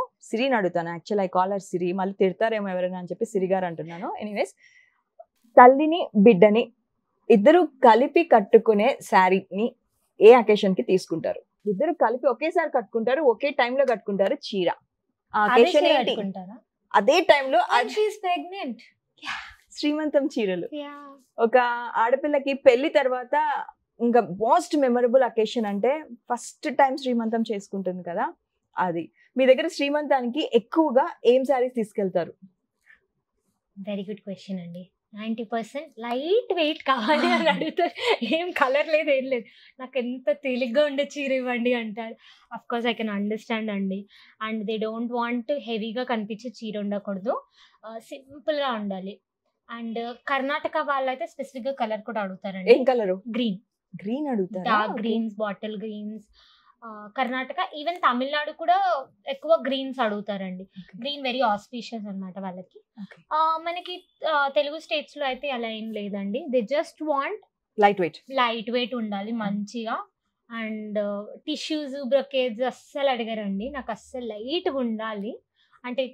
యాక్చువల్ ఐ కాల్ హర్ సిరి, మళ్ళీ తిడతారేమో ఎవరైనా అని చెప్పి సిరి గారు అంటున్నాను. ఎనీవేస్, తల్లిని బిడ్డని ఇద్దరు కలిపి కట్టుకునే శారీని ఏ అకేషన్ కి తీసుకుంటారు? ఇద్దరు కలిపి ఒకేసారి కట్టుకుంటారు, ఒకే టైంలో కట్టుకుంటారు చీర. అదే టైంలో శ్రీమంతం చీరలు. ఒక ఆడపిల్లకి పెళ్లి తర్వాత ఇంకా మోస్ట్ మెమరబుల్ అకేషన్ అంటే ఫస్ట్ టైం శ్రీమంతం చేసుకుంటుంది కదా, అది. మీ దగ్గర శ్రీమంతానికి ఎక్కువగా ఏం శారీస్ తీసుకెళ్తారు? వెరీ గుడ్ క్వశ్చన్ అండి. 90% లైట్ వెయిట్ కావాలి అని అడుగుతారు. ఏం కలర్ లేదు, ఏం లేదు, నాకు ఎంత తేలిగ్గా ఉండే చీర ఇవ్వండి అంటారు. Of course I can understand అండి. అండ్ దే డోంట్ వాంట్ హెవీగా కనిపించే చీర ఉండకూడదు, సింపుల్గా ఉండాలి. అండ్ కర్ణాటక వాళ్ళైతే స్పెసిఫిక్గా కలర్ కూడా అడుగుతారండి. ఏం కలరు? గ్రీన్ అడుగుతారు. Dark greens, bottle greens. Karnataka, even Tamil Nadu కూడా ఎక్కువ గ్రీన్స్ అడుగుతారండి. గ్రీన్ వెరీ ఆస్పీషియస్ అనమాట వాళ్ళకి. మనకి తెలుగు స్టేట్స్ లో అయితే అలా ఏం లేదండి. They just want light weight ఉండాలి మంచిగా. అండ్ టిష్యూస్, బ్రొకేట్స్ అస్సలు అడిగారండి. నాకు అస్సలు లైట్గా ఉండాలి అంటే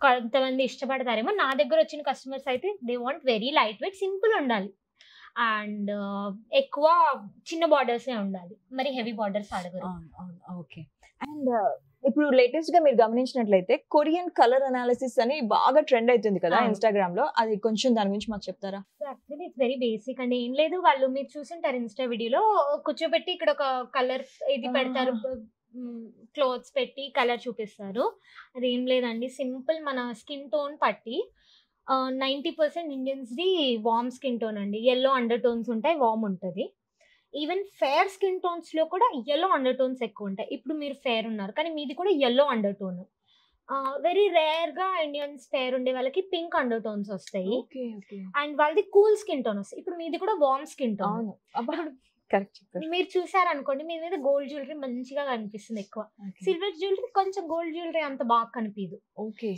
కొంతమంది ఇష్టపడతారేమో. నా దగ్గర వచ్చిన కస్టమర్స్ అయితే they want very light weight, simple ఉండాలి. అండ్ ఎక్కువ చిన్న బార్డర్స్ ఉండాలి, మరి హెవీ బార్డర్స్ అడగరు. ఓకే. అండ్ ఇప్పుడు లేటెస్ట్ గా మీరు గమనించినట్లయితే కొరియన్ కలర్ అనాలిసిస్ అని బాగా ట్రెండ్ అవుతుంది కదా ఇన్స్టాగ్రామ్ లో, అది కొంచెం దాని గురించి మాకు చెప్తారా? యాక్చువల్లీ ఇట్స్ వెరీ బేసిక్ అండి. ఏం లేదు, వాళ్ళు మీరు చూసింటారు ఇన్స్టా వీడియోలో కూర్చోబెట్టి ఇక్కడ ఒక కలర్ ఇది పెడతారు, క్లోత్స్ పెట్టి కలర్ చూపిస్తారు. అది ఏం లేదండి, సింపుల్ మన స్కిన్ టోన్ పట్టి 90% ఇండియన్స్ది వార్మ్ స్కిన్ టోన్ అండి. ఎల్లో అండర్ టోన్స్ ఉంటాయి, వార్మ్ ఉంటుంది. ఈవెన్ ఫేర్ స్కిన్ టోన్స్లో కూడా ఎల్లో అండర్ టోన్స్ ఎక్కువ ఉంటాయి. ఇప్పుడు మీరు ఫేర్ ఉన్నారు కానీ మీది కూడా ఎల్లో అండర్ టోన్. వెరీ రేర్గా ఇండియన్స్ ఫేర్ ఉండే వాళ్ళకి పింక్ అండర్ టోన్స్ వస్తాయి. అండ్ వాళ్ళది కూల్ స్కిన్ టోన్ వస్తాయి. ఇప్పుడు మీది కూడా వార్మ్ స్కిన్ టోన్. మీరు చూసారనుకోండి, మీ మీద గోల్డ్ జ్యువెలరీ మంచిగా కనిపిస్తుంది ఎక్కువ. సిల్వర్ జ్యువెలరీ కొంచెం గోల్డ్ జ్యువెలరీ అంత బాగా కనిపించదు.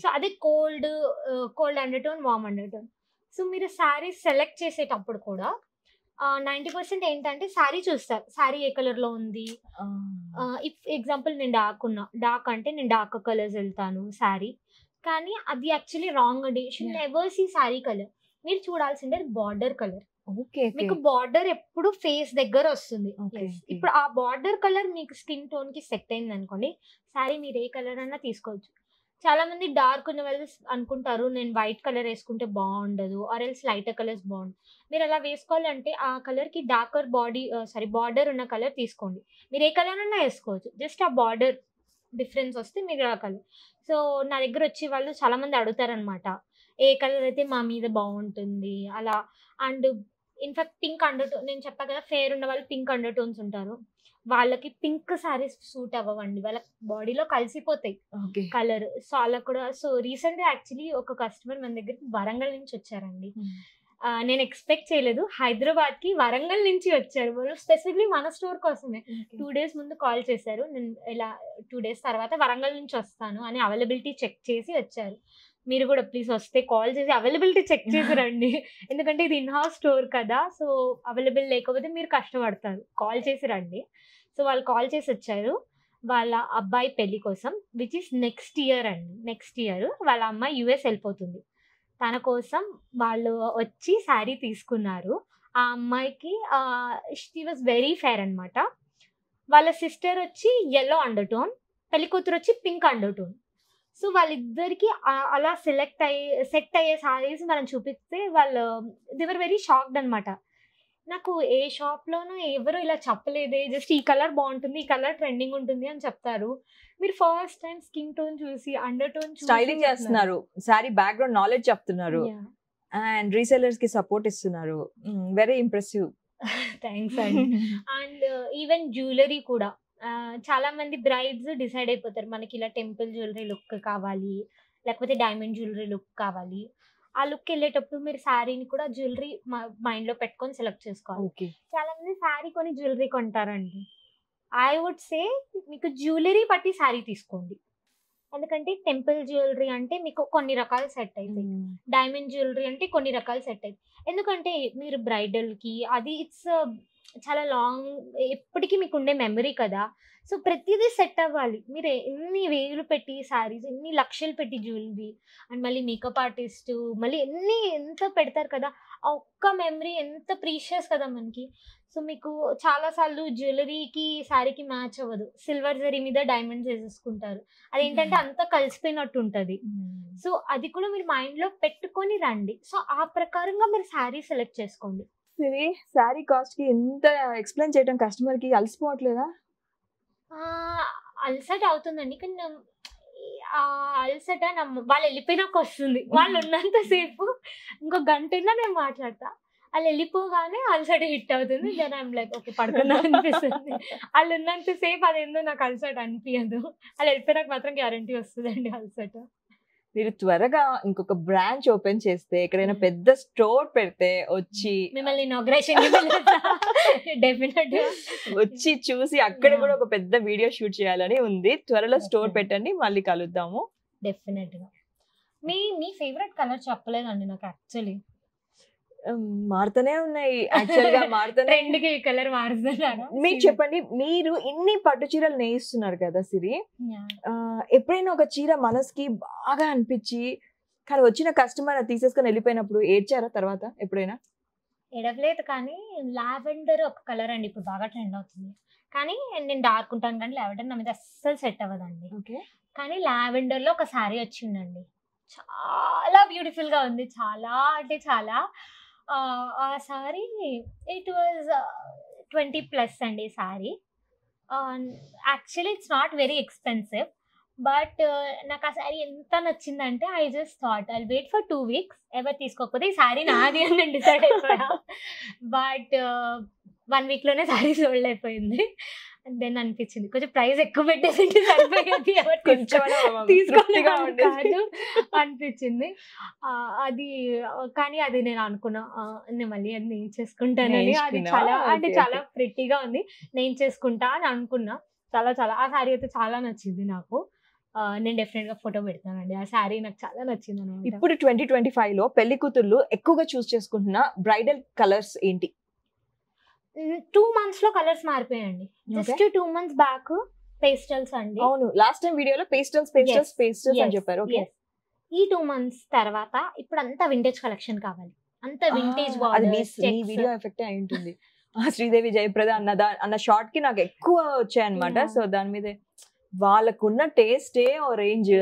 సో అదే cold undertone, warm undertone. So మీరు శారీ సెలెక్ట్ చేసేటప్పుడు కూడా 90% ఏంటంటే శారీ చూస్తారు, శారీ ఏ కలర్ లో ఉంది. ఇఫ్ ఎగ్జాంపుల్ నేను డార్క్ అంటే నేను డార్క్ కలర్స్ వెళ్తాను శారీ, కానీ అది యాక్చువల్లీ రాంగ్ అండి. Should never see sari colour. మీరు చూడాల్సిందే బార్డర్ కలర్. మీకు బార్డర్ ఎప్పుడు ఫేస్ దగ్గర వస్తుంది. ఇప్పుడు ఆ బార్డర్ కలర్ మీకు స్కిన్ టోన్ కి సెట్ అయింది అనుకోండి, శారీ మీరు ఏ కలర్ అన్నా తీసుకోవచ్చు. చాలా మంది డార్క్ ఉన్న వాళ్ళు అనుకుంటారు నేను వైట్ కలర్ వేసుకుంటే బాగుండదు, ఆర్ ఎల్స్ లైటర్ కలర్స్ బాగుండదు. మీరు అలా వేసుకోవాలంటే ఆ కలర్ కి డార్కర్ బార్డర్ ఉన్న కలర్ తీసుకోండి. మీరు ఏ కలర్ అన్నా వేసుకోవచ్చు, జస్ట్ ఆ బార్డర్ డిఫరెన్స్ వస్తే మీరు ఆ కలర్. సో నా దగ్గర వచ్చి వాళ్ళు చాలా మంది అడుగుతారనమాట, ఏ కలర్ అయితే మా మీద బాగుంటుంది అలా. And in fact pink under tone, నేను చెప్పా కదా ఫేర్ ఉన్న వాళ్ళు పింక్ అండర్ టోన్స్ ఉంటారు, వాళ్ళకి పింక్ సారీస్ సూట్ అవ్వండి, వాళ్ళ బాడీలో కలిసిపోతాయి కలర్. సో అలా కూడా. సో రీసెంట్ గా యాక్చువల్లీ ఒక కస్టమర్ మన దగ్గరికి వరంగల్ నుంచి వచ్చారండి. నేను ఎక్స్పెక్ట్ చేయలేదు, హైదరాబాద్ కి వరంగల్ నుంచి వచ్చారు. వాళ్ళు స్పెసిఫిక్లీ మన స్టోర్ కోసమే 2 days ముందు కాల్ చేశారు. నేను ఇలా 2 days తర్వాత వరంగల్ నుంచి వస్తాను అని అవైలబిలిటీ చెక్ చేసి వచ్చారు. మీరు కూడా ప్లీజ్ వస్తే కాల్ చేసి అవైలబిలిటీ చెక్ చేసి రండి, ఎందుకంటే ఇది ఇన్ హౌస్ స్టోర్ కదా. సో అవైలబుల్ లేకపోతే మీరు కష్టపడతారు, కాల్ చేసి రండి. సో వాళ్ళు కాల్ చేసి వచ్చారు వాళ్ళ అబ్బాయి పెళ్లి కోసం, విచ్ ఇస్ నెక్స్ట్ ఇయర్ అండి. నెక్స్ట్ ఇయర్ వాళ్ళ అమ్మాయి US వెళ్ళిపోతుంది, తన కోసం వాళ్ళు వచ్చి శారీ తీసుకున్నారు. ఆ అమ్మాయికి షీ వాజ్ వెరీ ఫేర్ అనమాట. వాళ్ళ సిస్టర్ వచ్చి ఎల్లో అండర్ టోన్, పెళ్లి కూతురు వచ్చి పింక్ అండర్ టోన్. సో వాళ్ళిద్దరికి అలా సెట్ అయ్యే సారీస్ మనం చూపిస్తే వాళ్ళు దే వర్ వెరీ షాక్డ్ అనమాట. నాకు ఏ షాప్లోనూ ఎవరు ఇలా చెప్పలేదే, జస్ట్ ఈ కలర్ బాగుంటుంది, ఈ కలర్ ట్రెండింగ్ ఉంటుంది అని చెప్తారు. మీరు ఫస్ట్ టైం స్కిన్ టోన్ చూసి అండర్ టోన్ స్టైలింగ్ చేస్తున్నారు, సారీ బ్యాక్గ్రౌండ్ నాలెడ్జ్ చెప్తున్నారు, అండ్ రీసెలర్స్ కి సపోర్ట్ ఇస్తున్నారు. Very impressive. థ్యాంక్స్ అండి. అండ్ ఈవెన్ జ్యువెలరీ కూడా చాలా మంది బ్రైడ్స్ డిసైడ్ అయిపోతారు మనకి ఇలా టెంపుల్ జ్యువెలరీ లుక్ కావాలి, లేకపోతే డైమండ్ జ్యువెలరీ లుక్ కావాలి. ఆ లుక్ వెళ్ళేటప్పుడు మీరు శారీని కూడా జ్యువెలరీ మైండ్ లో పెట్టుకొని సెలెక్ట్ చేసుకోవాలి. చాలా మంది శారీ కొని జ్యువెలరీ కొంటారండి. ఐ వుడ్ సే మీకు జ్యువెలరీ బట్టి శారీ తీసుకోండి. ఎందుకంటే టెంపుల్ జ్యువెలరీ అంటే మీకు కొన్ని రకాలు సెట్ అవుతాయి, డైమండ్ జ్యువెలరీ అంటే కొన్ని రకాలు సెట్ అవుతాయి. ఎందుకంటే మీరు బ్రైడల్ కి అది ఇట్స్ చాలా లాంగ్, ఎప్పటికీ మీకు ఉండే మెమరీ కదా. సో ప్రతిదీ సెట్ అవ్వాలి. మీరు ఎన్ని వేలు పెట్టి శారీస్, ఎన్ని లక్షలు పెట్టి జ్యువెలరీ, అండ్ మళ్ళీ మేకప్ ఆర్టిస్ట్, మళ్ళీ ఎంత పెడతారు కదా. ఆ ఒక్క మెమరీ ఎంత ప్రీషియస్ కదా మనకి. సో మీకు చాలా సార్లు జ్యువెలరీకి శారీకి మ్యాచ్ అవ్వదు, సిల్వర్ జరీ మీద డైమండ్స్ వేసేసుకుంటారు. అదేంటంటే అంతా కలిసిపోయినట్టు ఉంటది. సో అది కూడా మీరు మైండ్ లో పెట్టుకొని రండి. సో ఆ ప్రకారంగా మీరు శారీ సెలెక్ట్ చేసుకోండి. సరే, శారీ కాస్ట్ కి ఎంత ఎక్స్ప్లెయిన్ చేయడం కస్టమర్ కి అలసిపోవట్లేదా? అలసట అవుతుందండి, కానీ ఆ అలసట వాళ్ళు వెళ్ళిపోయినాక వస్తుంది. వాళ్ళు ఉన్నంత సేపు ఇంకో గంట ఉన్నా నేను మాట్లాడతా, వాళ్ళు వెళ్ళిపోగానే అలసట హిట్ అవుతుంది. దెన్ ఐమ్ లైక్ ఓకే పడుకుందాం అనిపిస్తుంది. వాళ్ళు ఉన్నంత సేపు అదేందో నాకు అలసట అనిపించదు, వాళ్ళు వెళ్ళిపోయినాక మాత్రం గ్యారంటీ వస్తుందండి అలసట. మీరు త్వరగా ఇంకొక బ్రాంచ్ ఓపెన్ చేస్తే, ఎక్కడైనా పెద్ద స్టోర్ పెడితే వచ్చి మిమ్మల్ని ఇనాగ్రేషన్ డెఫినెట్ వచ్చి చూసి అక్కడ కూడా ఒక పెద్ద వీడియో షూట్ చేయాలని ఉంది. త్వరలో స్టోర్ పెట్టండి, మళ్ళీ కలుద్దాము. డెఫినెట్ గా. మీ ఫేవరెట్ కలర్ చెప్పలేదండి నాకు. యాక్చువల్లీ మారుతూనే ఉన్నాయి, యాక్చువల్ గా మారుతూనే. కలర్ మారుతున్నారు. మీరు చెప్పండి, మీరు ఇన్ని పట్టు చీరలు నేయిస్తున్నారు కదా సిరి, ఎప్పుడైనా ఒక చీర మనసుకి బాగా అనిపించి కానీ వచ్చిన కస్టమర్ తీసేసుకొని వెళ్ళిపోయినప్పుడు ఏడ్చారా తర్వాత ఎప్పుడైనా? ఎడవలేదు, కానీ లావెండర్ ఒక కలర్ అండి ఇప్పుడు బాగా ట్రెండ్ అవుతుంది. కానీ నేను డార్క్ ఉంటాను, కానీ లావెండర్ నా మీద అస్సలు సెట్ అవ్వదండి. కానీ లావెండర్ లో ఒక శారీ వచ్చిందండి, చాలా బ్యూటిఫుల్ గా ఉంది, చాలా అంటే చాలా. ఆ శారీ ఇట్ వాజ్ 20+ అండి sari. Actually it's not very expensive, but నాకు ఆ శారీ ఎంత నచ్చిందంటే I just thought I wait for 2 weeks, ఎవరు తీసుకోకపోతే ఈ శారీ నాది అని నేను డిసైడ్ అయిపోయా. బట్ 1 week లోనే శారీ సోల్డ్ అయిపోయింది. దెన్ అనిపించింది కొంచెం ప్రైస్ ఎక్కువ పెట్టేసి సరిపోయేది, ఎవరు కాదు అనిపించింది. అది కానీ అది నేను అనుకున్నా నేను మళ్ళీ అది నేను చేసుకుంటానని. అది చాలా అంటే చాలా ప్రిటీగా ఉంది, నేను చేసుకుంటా అని అనుకున్నా. చాలా చాలా ఆ శారీ అయితే చాలా నచ్చింది నాకు. నేను డెఫినెట్ గా ఫోటో పెడతానండి, ఆ శారీ నాకు చాలా నచ్చింది అనమాట. ఇప్పుడు 2025 లో పెళ్లి కూతుర్లు ఎక్కువగా చూస్ చేసుకుంటున్న బ్రైడల్ కలర్స్ ఏంటి? 2 months లో కలర్స్ మారిపోయాయండి. జస్ట్ 2 months బ్యాక్ పేస్టల్స్ అండి. అవును, లాస్ట్ టైం వీడియోలో పేస్టల్స్ అని చెప్పారు. ఈ 2 months తర్వాత ఇప్పుడు అంతా వింటేజ్ కలెక్షన్ కావాలి, అంత వింటేజ్ వీడియో ఎఫెక్ట్ అయి ఉంటుంది. శ్రీదేవి జయప్రద అన్న షార్ట్ కి నాకు ఎక్కువ వచ్చాయి అనమాట. సో దాని మీద వాళ్ళకున్న టేస్టే ఓ రేంజ్,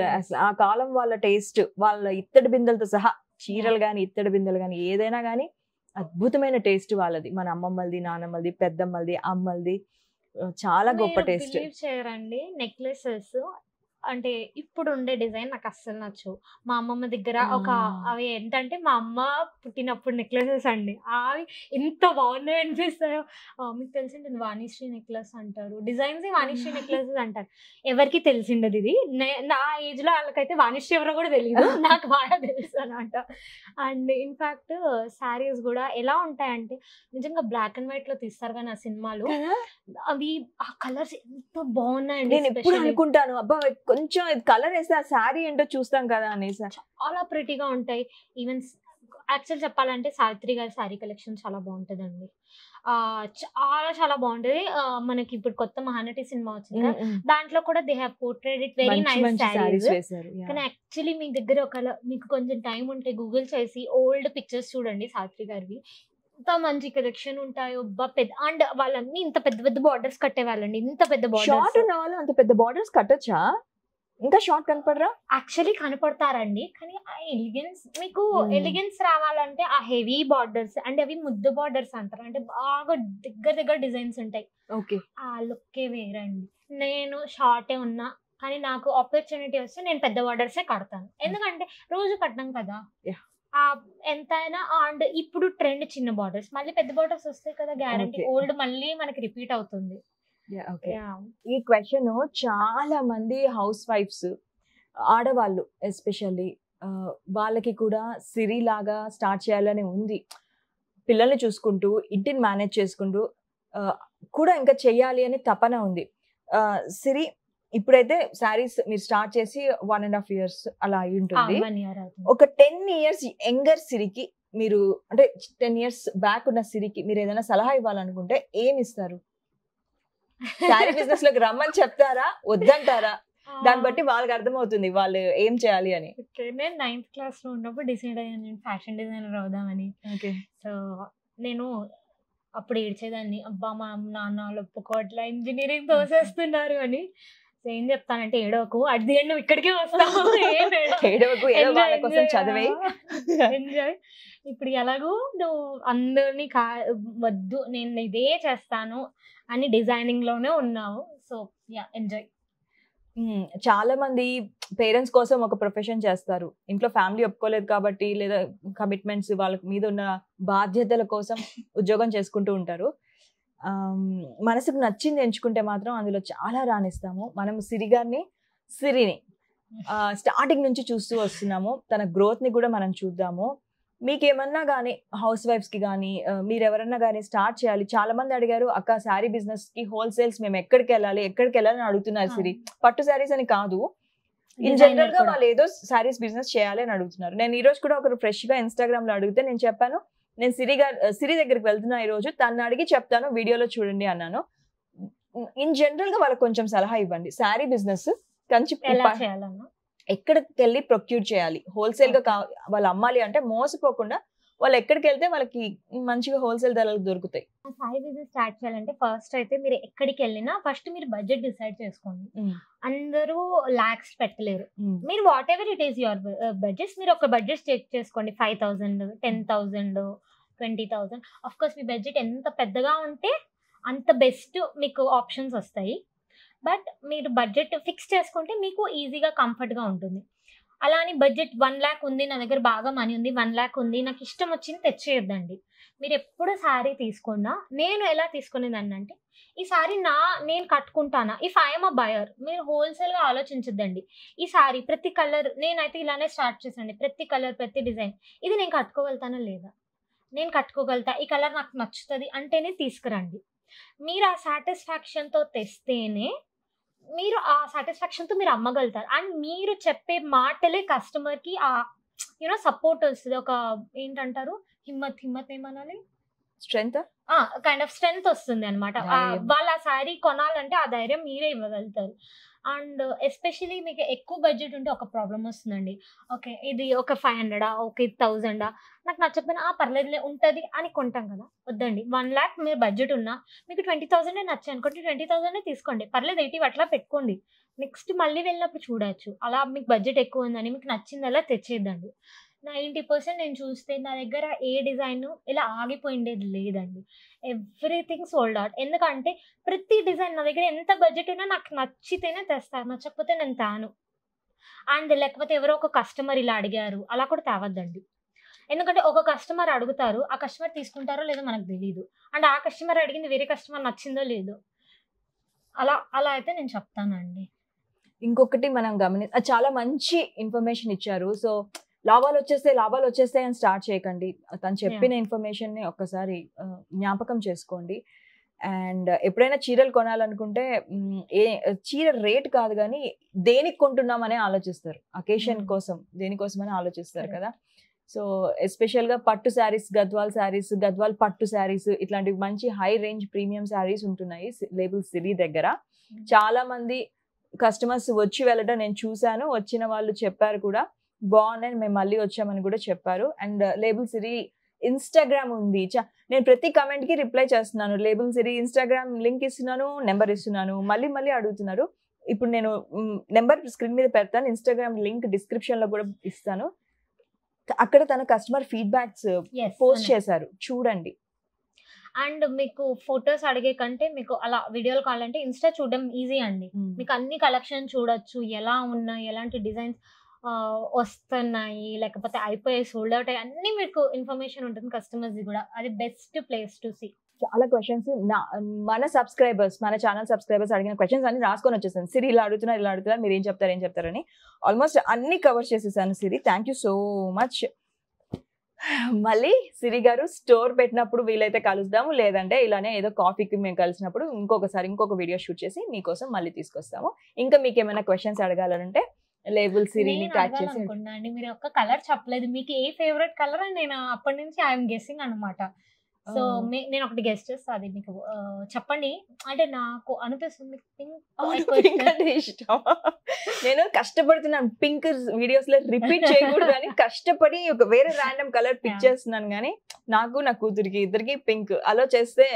ఆ కాలం వాళ్ళ టేస్ట్, వాళ్ళ ఇత్తడి బిందెలతో సహా చీరలు గాని ఇత్తడి బిందెలు గాని ఏదైనా గానీ అద్భుతమైన టేస్ట్ వాళ్ళది. మన అమ్మమ్మలది, నానమ్మలది, పెద్దమ్మలది, అమ్మలది చాలా గొప్ప టేస్ట్. చేయరండి నెక్లెసెస్ అంటే ఇప్పుడు ఉండే డిజైన్ నాకు అస్సలు నచ్చు. మా అమ్మమ్మ దగ్గర ఒక అవి ఏంటంటే మా అమ్మ పుట్టినప్పుడు నెక్లెసెస్ అండి, అవి ఎంత బాగున్నాయి అనిపిస్తాయో. మీకు తెలిసింది వాణిశ్రీ నెక్లెస్ అంటారు, డిజైన్స్ వాణిశ్రీ నెక్లెసెస్ అంటారు. ఎవరికి తెలిసిండదు ఇది, నా ఏజ్ లో వాళ్ళకైతే వాణిశ్రీ ఎవరో కూడా తెలియదు, నాకు బాగా తెలుసు అనమాట. అండ్ ఇన్ఫాక్ట్ శారీస్ కూడా ఎలా ఉంటాయంటే నిజంగా బ్లాక్ అండ్ వైట్ లో తీస్తారు కానీ ఆ సినిమాలో అవి ఆ కలర్స్ ఎంత బాగున్నాయండి. నేను ఎప్పుడు అనుకుంటాను అబ్బా కొంచెం కలర్ వేస్తే ఆ శారీ ఏంటో చూస్తాం కదా అనేసి. చాలా ప్రిటీగా ఉంటాయి. ఈవెన్ యాక్చువల్ చెప్పాలంటే సావిత్రి గారి శారీ కలెక్షన్ చాలా బాగుంటదండి, చాలా చాలా బాగుంటది. మనకి ఇప్పుడు కొత్త మహానటి సినిమా వచ్చింది, దాంట్లో కూడా they have portrait it very nice saris. కానీ యాక్చువల్లీ మీ దగ్గర మీకు కొంచెం టైం ఉంటే గూగుల్ చేసి ఓల్డ్ పిక్చర్స్ చూడండి సావిత్రి గారివి, ఎంత మంచి కలెక్షన్ ఉంటాయో. పెద్ద అండ్ వాళ్ళన్ని ఇంత పెద్ద పెద్ద బార్డర్స్ కట్టేవాళ్ళండి, ఇంత పెద్ద బార్డర్స్ ఉన్న వాళ్ళు అంత పెద్ద బార్డర్స్ కట్టొచ్చా? ఇంకా షార్ట్ కనపడరా? యాక్చువల్లీ కనపడతారండి, కానీ ఆ ఎలిగెన్స్ మీకు ఎలిగెన్స్ రావాలంటే ఆ హెవీ బార్డర్స్ అంటే అవి ముద్ద బార్డర్స్ అంటారు, అంటే బాగా దగ్గర డిజైన్స్ ఉంటాయి. ఓకే, ఆ లుక్కే వేరండి. నేను షార్టే ఉన్నా కానీ నాకు ఆపర్చునిటీ వస్తే నేను పెద్ద బార్డర్సే కడతాను, ఎందుకంటే రోజు కట్టినాం కదా ఎంతైనా. అండ్ ఇప్పుడు ట్రెండ్ చిన్న బార్డర్స్, మళ్ళీ పెద్ద బార్డర్స్ వస్తాయి కదా గ్యారంటీ, ఓల్డ్ మళ్ళీ మనకి రిపీట్ అవుతుంది. ఈ క్వశ్చన్ చాలా మంది హౌస్ వైఫ్స్, ఆడవాళ్ళు ఎస్పెషల్లీ వాళ్ళకి కూడా సిరి లాగా స్టార్ట్ చేయాలని ఉంది. పిల్లల్ని చూసుకుంటూ ఇంటిని మేనేజ్ చేసుకుంటూ కూడా ఇంకా చెయ్యాలి అని తపన ఉంది. సిరి ఇప్పుడైతే శారీస్ మీరు స్టార్ట్ చేసి 1.5 years అలా అయి ఉంటుంది. ఒక 10 years యంగర్ సిరికి మీరు, అంటే 10 years బ్యాక్ ఉన్న సిరికి మీరు ఏదైనా సలహా ఇవ్వాలనుకుంటే ఏమి ఇస్తారు? శారీ బిజినెస్ లోకి రమ్మని చెప్తారా, వద్దంటారా? దాన్ని బట్టి వాళ్ళకి అర్థమవుతుంది వాళ్ళు ఏం చేయాలి అని. నేను 9th class లో ఉన్నప్పుడు డిసైడ్ అయ్యాను నేను ఫ్యాషన్ డిజైనర్ అవుదామని. సో నేను అప్పుడు ఏడ్చేదాన్ని, అబ్బా మా నాన్న వాళ్ళు ఒప్పుకోవట్లే, ఇంజనీరింగ్ తోసేస్తున్నారు అని. సో ఏం చెప్తానంటే, ఏడవకు, అట్ ది ఎండ్ నువ్వు ఇక్కడికే వస్తావు, ఏడవకు, ఏదో వాళ్ళ కోసం చదివే ఎంజాయ్. ఇప్పుడు ఎలాగో నువ్వు అందరినీ వద్దు నేను ఇదే చేస్తాను అని డిజైనింగ్ లోనే ఉన్నావు. So yeah, enjoy. చాలా మంది పేరెంట్స్ కోసం ఒక ప్రొఫెషన్ చేస్తారు, ఇంట్లో ఫ్యామిలీ ఒప్పుకోలేదు కాబట్టి, లేదా కమిట్మెంట్స్ వాళ్ళ మీద ఉన్న బాధ్యతల కోసం ఉద్యోగం చేసుకుంటూ ఉంటారు. మనసుకు నచ్చింది ఎంచుకుంటే మాత్రం అందులో చాలా రాణిస్తాము. మనం సిరిని స్టార్టింగ్ నుంచి చూస్తూ వస్తున్నాము, తన గ్రోత్ ని కూడా మనం చూద్దాము. మీకేమన్నా కానీ హౌస్ వైఫ్స్ కి కానీ మీరు ఎవరన్నా కానీ స్టార్ట్ చేయాలి, చాలా మంది అడిగారు, అక్క శారీ బిజినెస్ కి హోల్సేల్స్ మేము ఎక్కడికి వెళ్ళాలి అని అడుగుతున్నారు. సిరి పట్టు శారీస్ అని కాదు, ఇన్ జనరల్ గా వాళ్ళు ఏదో శారీస్ బిజినెస్ చేయాలి అని అడుగుతున్నారు. నేను ఈ రోజు కూడా ఒకరు ఫ్రెష్ గా ఇన్స్టాగ్రామ్ లో అడిగితే నేను చెప్పాను, నేను సిరి దగ్గరికి వెళ్తున్నా ఈ రోజు, తను అడిగి చెప్తాను, వీడియోలో చూడండి అన్నాను. ఇన్ జనరల్ గా వాళ్ళకి కొంచెం సలహా ఇవ్వండి. శారీ బిజినెస్ కంచి ఎక్కడికి వెళ్ళి ప్రొక్యూర్ చేయాలి, హోల్సేల్ గా వాళ్ళు అమ్మాలి అంటే మోసపోకుండా వాళ్ళు ఎక్కడికి వెళ్తే వాళ్ళకి మంచిగా హోల్సేల్ ధరలకు దొరుకుతాయి. సారీ బిజినెస్ స్టార్ట్ చేయాలంటే ఫస్ట్ అయితే మీరు ఎక్కడికి వెళ్ళినా ఫస్ట్ మీరు బడ్జెట్ డిసైడ్ చేసుకోండి. అందరూ లాక్స్ పెట్టలేరు. మీరు what ever it is your budget, మీరు ఒక బడ్జెట్ చెక్ చేసుకోండి. 5,000, 10,000, 20,000. ఆఫ్ కోర్స్ మీ బడ్జెట్ ఎంత పెద్దగా ఉంటే అంత బెస్ట్ మీకు ఆప్షన్స్ వస్తాయి. బట్ మీరు బడ్జెట్ ఫిక్స్ చేసుకుంటే మీకు ఈజీగా కంఫర్ట్గా ఉంటుంది. అలా అని బడ్జెట్ 1 lakh ఉంది, నా దగ్గర బాగా మనీ ఉంది, 1 lakh ఉంది, నాకు ఇష్టం వచ్చింది తెచ్చేయొద్దండి. మీరు ఎప్పుడు శారీ తీసుకున్నా, నేను ఎలా తీసుకునేదాన్ని అంటే, ఈ శారీ నేను కట్టుకుంటానా, ఇఫ్ ఐఎమ్ అ బయర్. మీరు హోల్సేల్గా ఆలోచించద్దండి. ఈ శారీ ప్రతి కలర్, నేనైతే ఇలానే స్టార్ట్ చేసానండి, ప్రతి కలర్ ప్రతి డిజైన్, ఇది నేను కట్టుకోగలుగుతానా లేదా, నేను కట్టుకోగలుగుతా, ఈ కలర్ నాకు నచ్చుతుంది అంటేనే తీసుకురండి. మీరు ఆ సాటిస్ఫాక్షన్తో తెస్తేనే మీరు ఆ సాటిస్ఫాక్షన్తో మీరు అమ్మగలుగుతారు. అండ్ మీరు చెప్పే మాటలే కస్టమర్కి ఆ సపోర్ట్ వస్తుంది. ఒక ఏంటంటారు, హిమ్మత్ ఏమనాలి, స్ట్రెంగ్త్, కైండ్ ఆఫ్ స్ట్రెంగ్త్ వస్తుంది అనమాట. వాళ్ళు ఆ శారీ కొనాలంటే ఆ ధైర్యం మీరే ఇవ్వగలుగుతారు. అండ్ ఎస్పెషలీ మీకు ఎక్కువ బడ్జెట్ ఉంటే ఒక ప్రాబ్లం వస్తుందండి. ఓకే, ఇది ఒక 500, ఓకే 1000, నాకు నచ్చకపోయినా పర్లేదులే ఉంటుంది అని కొంటాం కదా. వద్దండి, 1 lakh మీరు బడ్జెట్ ఉన్నా మీకు 20,000 నచ్చాయి అనుకోండి, 20,000 తీసుకోండి, పర్లేదు 80 అట్లా పెట్టుకోండి. నెక్స్ట్ మళ్ళీ వెళ్ళినప్పుడు చూడవచ్చు. అలా మీకు బడ్జెట్ ఎక్కువ ఉందని మీకు నచ్చిందలా తెచ్చేద్దండి. 90% నేను చూస్తే నా దగ్గర ఏ డిజైన్ ఇలా ఆగిపోయిండేది లేదండి. Everything sold out. ఎందుకంటే ప్రతి డిజైన్ నా దగ్గర ఎంత బడ్జెట్ ఉన్నా నాకు నచ్చితేనే తెస్తాను, నచ్చకపోతే నేను తాను. అండ్ లేకపోతే ఎవరో ఒక కస్టమర్ ఇలా అడిగారు అలా కూడా తేవద్దండి. ఎందుకంటే ఒక కస్టమర్ అడుగుతారు, ఆ కస్టమర్ తీసుకుంటారో లేదో మనకు తెలియదు. అండ్ ఆ కస్టమర్ అడిగింది వేరే కస్టమర్ నచ్చిందో లేదో, అలా అయితే నేను చెప్తానండి. ఇంకొకటి మనం చాలా మంచి ఇన్ఫర్మేషన్ ఇచ్చారు. సో లాభాలు వచ్చేస్తాయి అని స్టార్ట్ చేయకండి. తను చెప్పిన ఇన్ఫర్మేషన్ ని ఒక్కసారి జ్ఞాపకం చేసుకోండి. అండ్ ఎప్పుడైనా చీరలు కొనాలనుకుంటే చీర రేట్ కాదు కానీ దేనికి కొంటున్నామనే ఆలోచిస్తారు, అకేషన్ కోసం దేనికోసమని ఆలోచిస్తారు కదా. సో ఎస్పెషల్గా పట్టు శారీస్, గద్వాల్ పట్టు శారీస్, ఇట్లాంటివి మంచి హై రేంజ్ ప్రీమియం శారీస్ ఉంటున్నాయి లేబుల్ సిరి దగ్గర. చాలా మంది కస్టమర్స్ వచ్చి వెళ్ళడం నేను చూశాను, వచ్చిన వాళ్ళు చెప్పారు కూడా బాగున్నాయి, మేము మళ్ళీ వచ్చామని కూడా చెప్పారు. అండ్ లేబుల్ సిరి ఇన్స్టాగ్రామ్ ఉంది, నేను ప్రతి కమెంట్ కి రిప్లై చేస్తున్నాను. లేబుల్ సిరి ఇన్స్టాగ్రామ్ లింక్ ఇస్తున్నాను, నెంబర్ ఇస్తున్నాను, మళ్ళీ అడుగుతున్నారు. ఇప్పుడు నేను నెంబర్ స్క్రీన్ మీద పెడతాను, ఇన్స్టాగ్రామ్ లింక్ డిస్క్రిప్షన్ లో కూడా ఇస్తాను. అక్కడ తన కస్టమర్ ఫీడ్బ్యాక్స్ పోస్ట్ చేశారు, చూడండి. అండ్ మీకు ఫొటోస్ అడిగే కంటే మీకు అలా వీడియోలు కావాలంటే ఇన్స్టా చూడడం ఈజీ అండి. మీకు అన్ని కలెక్షన్ చూడొచ్చు, ఎలా ఉన్నాయి, ఎలాంటి డిజైన్స్ వస్తున్నాయి, లేకపోతే అయిపోయాయి, సోల్డ్ అవుట్ అయ్యి, అన్ని మీకు ఇన్ఫర్మేషన్ ఉంటుంది కస్టమర్స్ కూడా. అది బెస్ట్ ప్లేస్ టు సీ. చాలా క్వశ్చన్స్ మన సబ్స్క్రైబర్స్, మన ఛానల్ సబ్స్క్రైబర్స్ అడిగిన క్వశ్చన్స్ అన్ని రాసుకొని వచ్చేసాను. సిరి ఇలా అడుగుతున్నారు, మీరు ఏం చెప్తారని ఆల్మోస్ట్ అన్ని కవర్ చేసేసాను. సిరి, థ్యాంక్ యూ సో మచ్. మళ్ళీ సిరి గారు స్టోర్ పెట్టినప్పుడు వీలైతే కలుద్దాము, లేదంటే ఇలానే ఏదో కాఫీకి మేము కలిసినప్పుడు ఇంకొక వీడియో షూట్ చేసి మీకోసం మళ్ళీ తీసుకొస్తాము. ఇంకా మీకు ఏమైనా క్వశ్చన్స్ అడగాలంటే లేబుల్ సిరిని ట్యాగ్ చేసి. మీరు ఒక కలర్ చెప్పలేదు, మీకు ఏ ఫేవరెట్ కలర్ అని నేను అప్పటి నుంచి ఐఎమ్ గెస్సింగ్ అనమాట. సో నేను ఒకటి గెస్ట్ చేస్తా, అది మీకు చెప్పండి. అంటే నాకు అనిపిస్తుంది పింక్ అంటే ఇష్టం. నేను కష్టపడుతున్నాను పింక్ వీడియోస్ లో రిపీట్ చేయకూడదు అని కష్టపడి ఒక వేరే ర్యాండమ్ కలర్ పిక్ చేస్తున్నాను, కానీ నాకు నా కూతురికి ఇద్దరికి పింక్ అలో చేస్తే,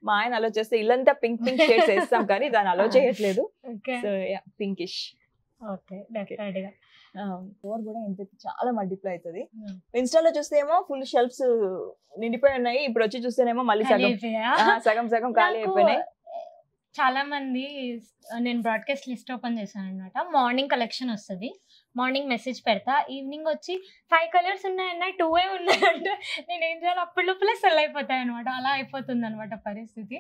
మా ఆయన అలో చేస్తే ఇల్లంతా పింక్ షేడ్స్ వేస్తాం, కానీ దాన్ని అలో చేయట్లేదు. So pinkish. స్టోర్ కూడా ఎంత చాలా మల్టిప్లై అవుతుంది. ఇన్స్టాలో చూస్తే ఏమో ఫుల్ షెల్ఫ్స్ నిండిపోయి ఉన్నాయి, ఇప్పుడు వచ్చి చూస్తేనేమో మళ్ళీ సగం ఖాళీ అయిపోయినాయి. చాలా మంది, నేను బ్రాడ్కాస్ట్ లిస్ట్ ఓపెన్ చేశాను అనమాట. మార్నింగ్ కలెక్షన్ వస్తుంది, మార్నింగ్ మెసేజ్ పెడతా, ఈవినింగ్ వచ్చి 5 కలర్స్ ఉన్నాయన్నా 2 ఉన్నాయంటే నేను ఏం చేయాలి, అప్పుడు లోపలే సెల్ అయిపోతాయి అనమాట. అలా అయిపోతుంది అనమాట పరిస్థితి.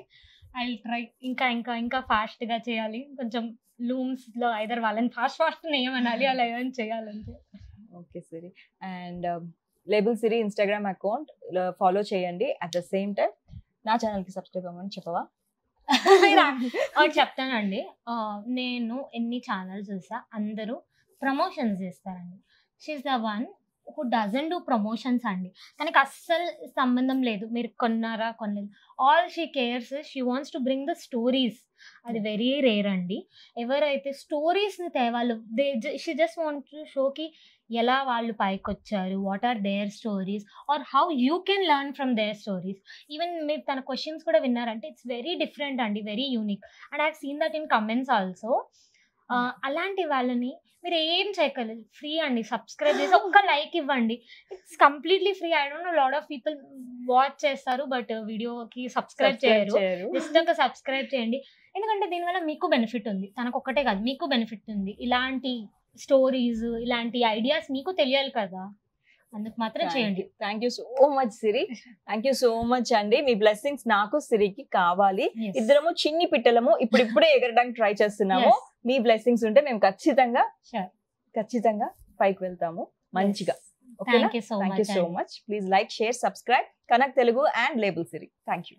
ఐ ట్రై ఇంకా ఫాస్ట్ గా చేయాలి. కొంచెం లూమ్స్ లో ఐదర్ వాళ్ళని ఫాస్ట్ ఏమనాలి, అలా ఏమైనా చేయాలంటే. Okay Siri. And label Siri Instagram account follow చేయండి. అట్ ద సేమ్ టైం నా ఛానల్ కి సబ్స్క్రైబ్ అవ్వమని చెప్పవా? చెప్తానండి. నేను ఎన్ని ఛానల్స్ చూసా అందరూ ప్రమోషన్స్ చేస్తారండి. She's the one who doesn't do promotions అండి. తనకి అస్సలు సంబంధం లేదు మీరు కొన్నారా కొనలేదు. All she cares, she wants to bring the stories. అది వెరీ రేర్ అండి. ఎవరైతే స్టోరీస్ని తేవాళ్ళు, షీ జస్ట్ వాంట్ టు షోకి ఎలా వాళ్ళు పైకి వచ్చారు, what are their stories or how you can learn from their stories. Even మీరు తన క్వశ్చన్స్ కూడా విన్నారంటే ఇట్స్ వెరీ డిఫరెంట్ అండి, very unique. And I have seen that in comments also. అలాంటి వాళ్ళని మీరు ఏం చేయగలరు, ఫ్రీ అండి. సబ్స్క్రైబ్ చేసి ఒక్క లైక్ ఇవ్వండి, it's completely free. I don't no, lot of people watch చేస్తారు బట్ వీడియోకి సబ్స్క్రైబ్ చేయరు. జస్ట్ ఒక సబ్స్క్రైబ్ చేయండి, ఎందుకంటే దీనివల్ల మీకు బెనిఫిట్ ఉంది, తనకు ఒక్కటే కాదు మీకు బెనిఫిట్ ఉంది. ఇలాంటి స్టోరీస్, ఇలాంటి ఐడియాస్ మీకు తెలియాలి కదా, అందుకు మాత్రం చేయండి. Thank you so much Siri, thank you so much అండి. మీ బ్లెస్సింగ్స్ నాకు సిరికి కావాలి. ఇద్దరము చిన్ని పిట్టలము ఇప్పుడిప్పుడే ఎగరడానికి ట్రై చేస్తున్నాము. మీ బ్లెస్సింగ్స్ ఉంటే మేము ఖచ్చితంగా పైకి వెళ్తాము మంచిగా. Thank you so much. Please like, share, subscribe Kanak Telugu and label Siri. Thank you.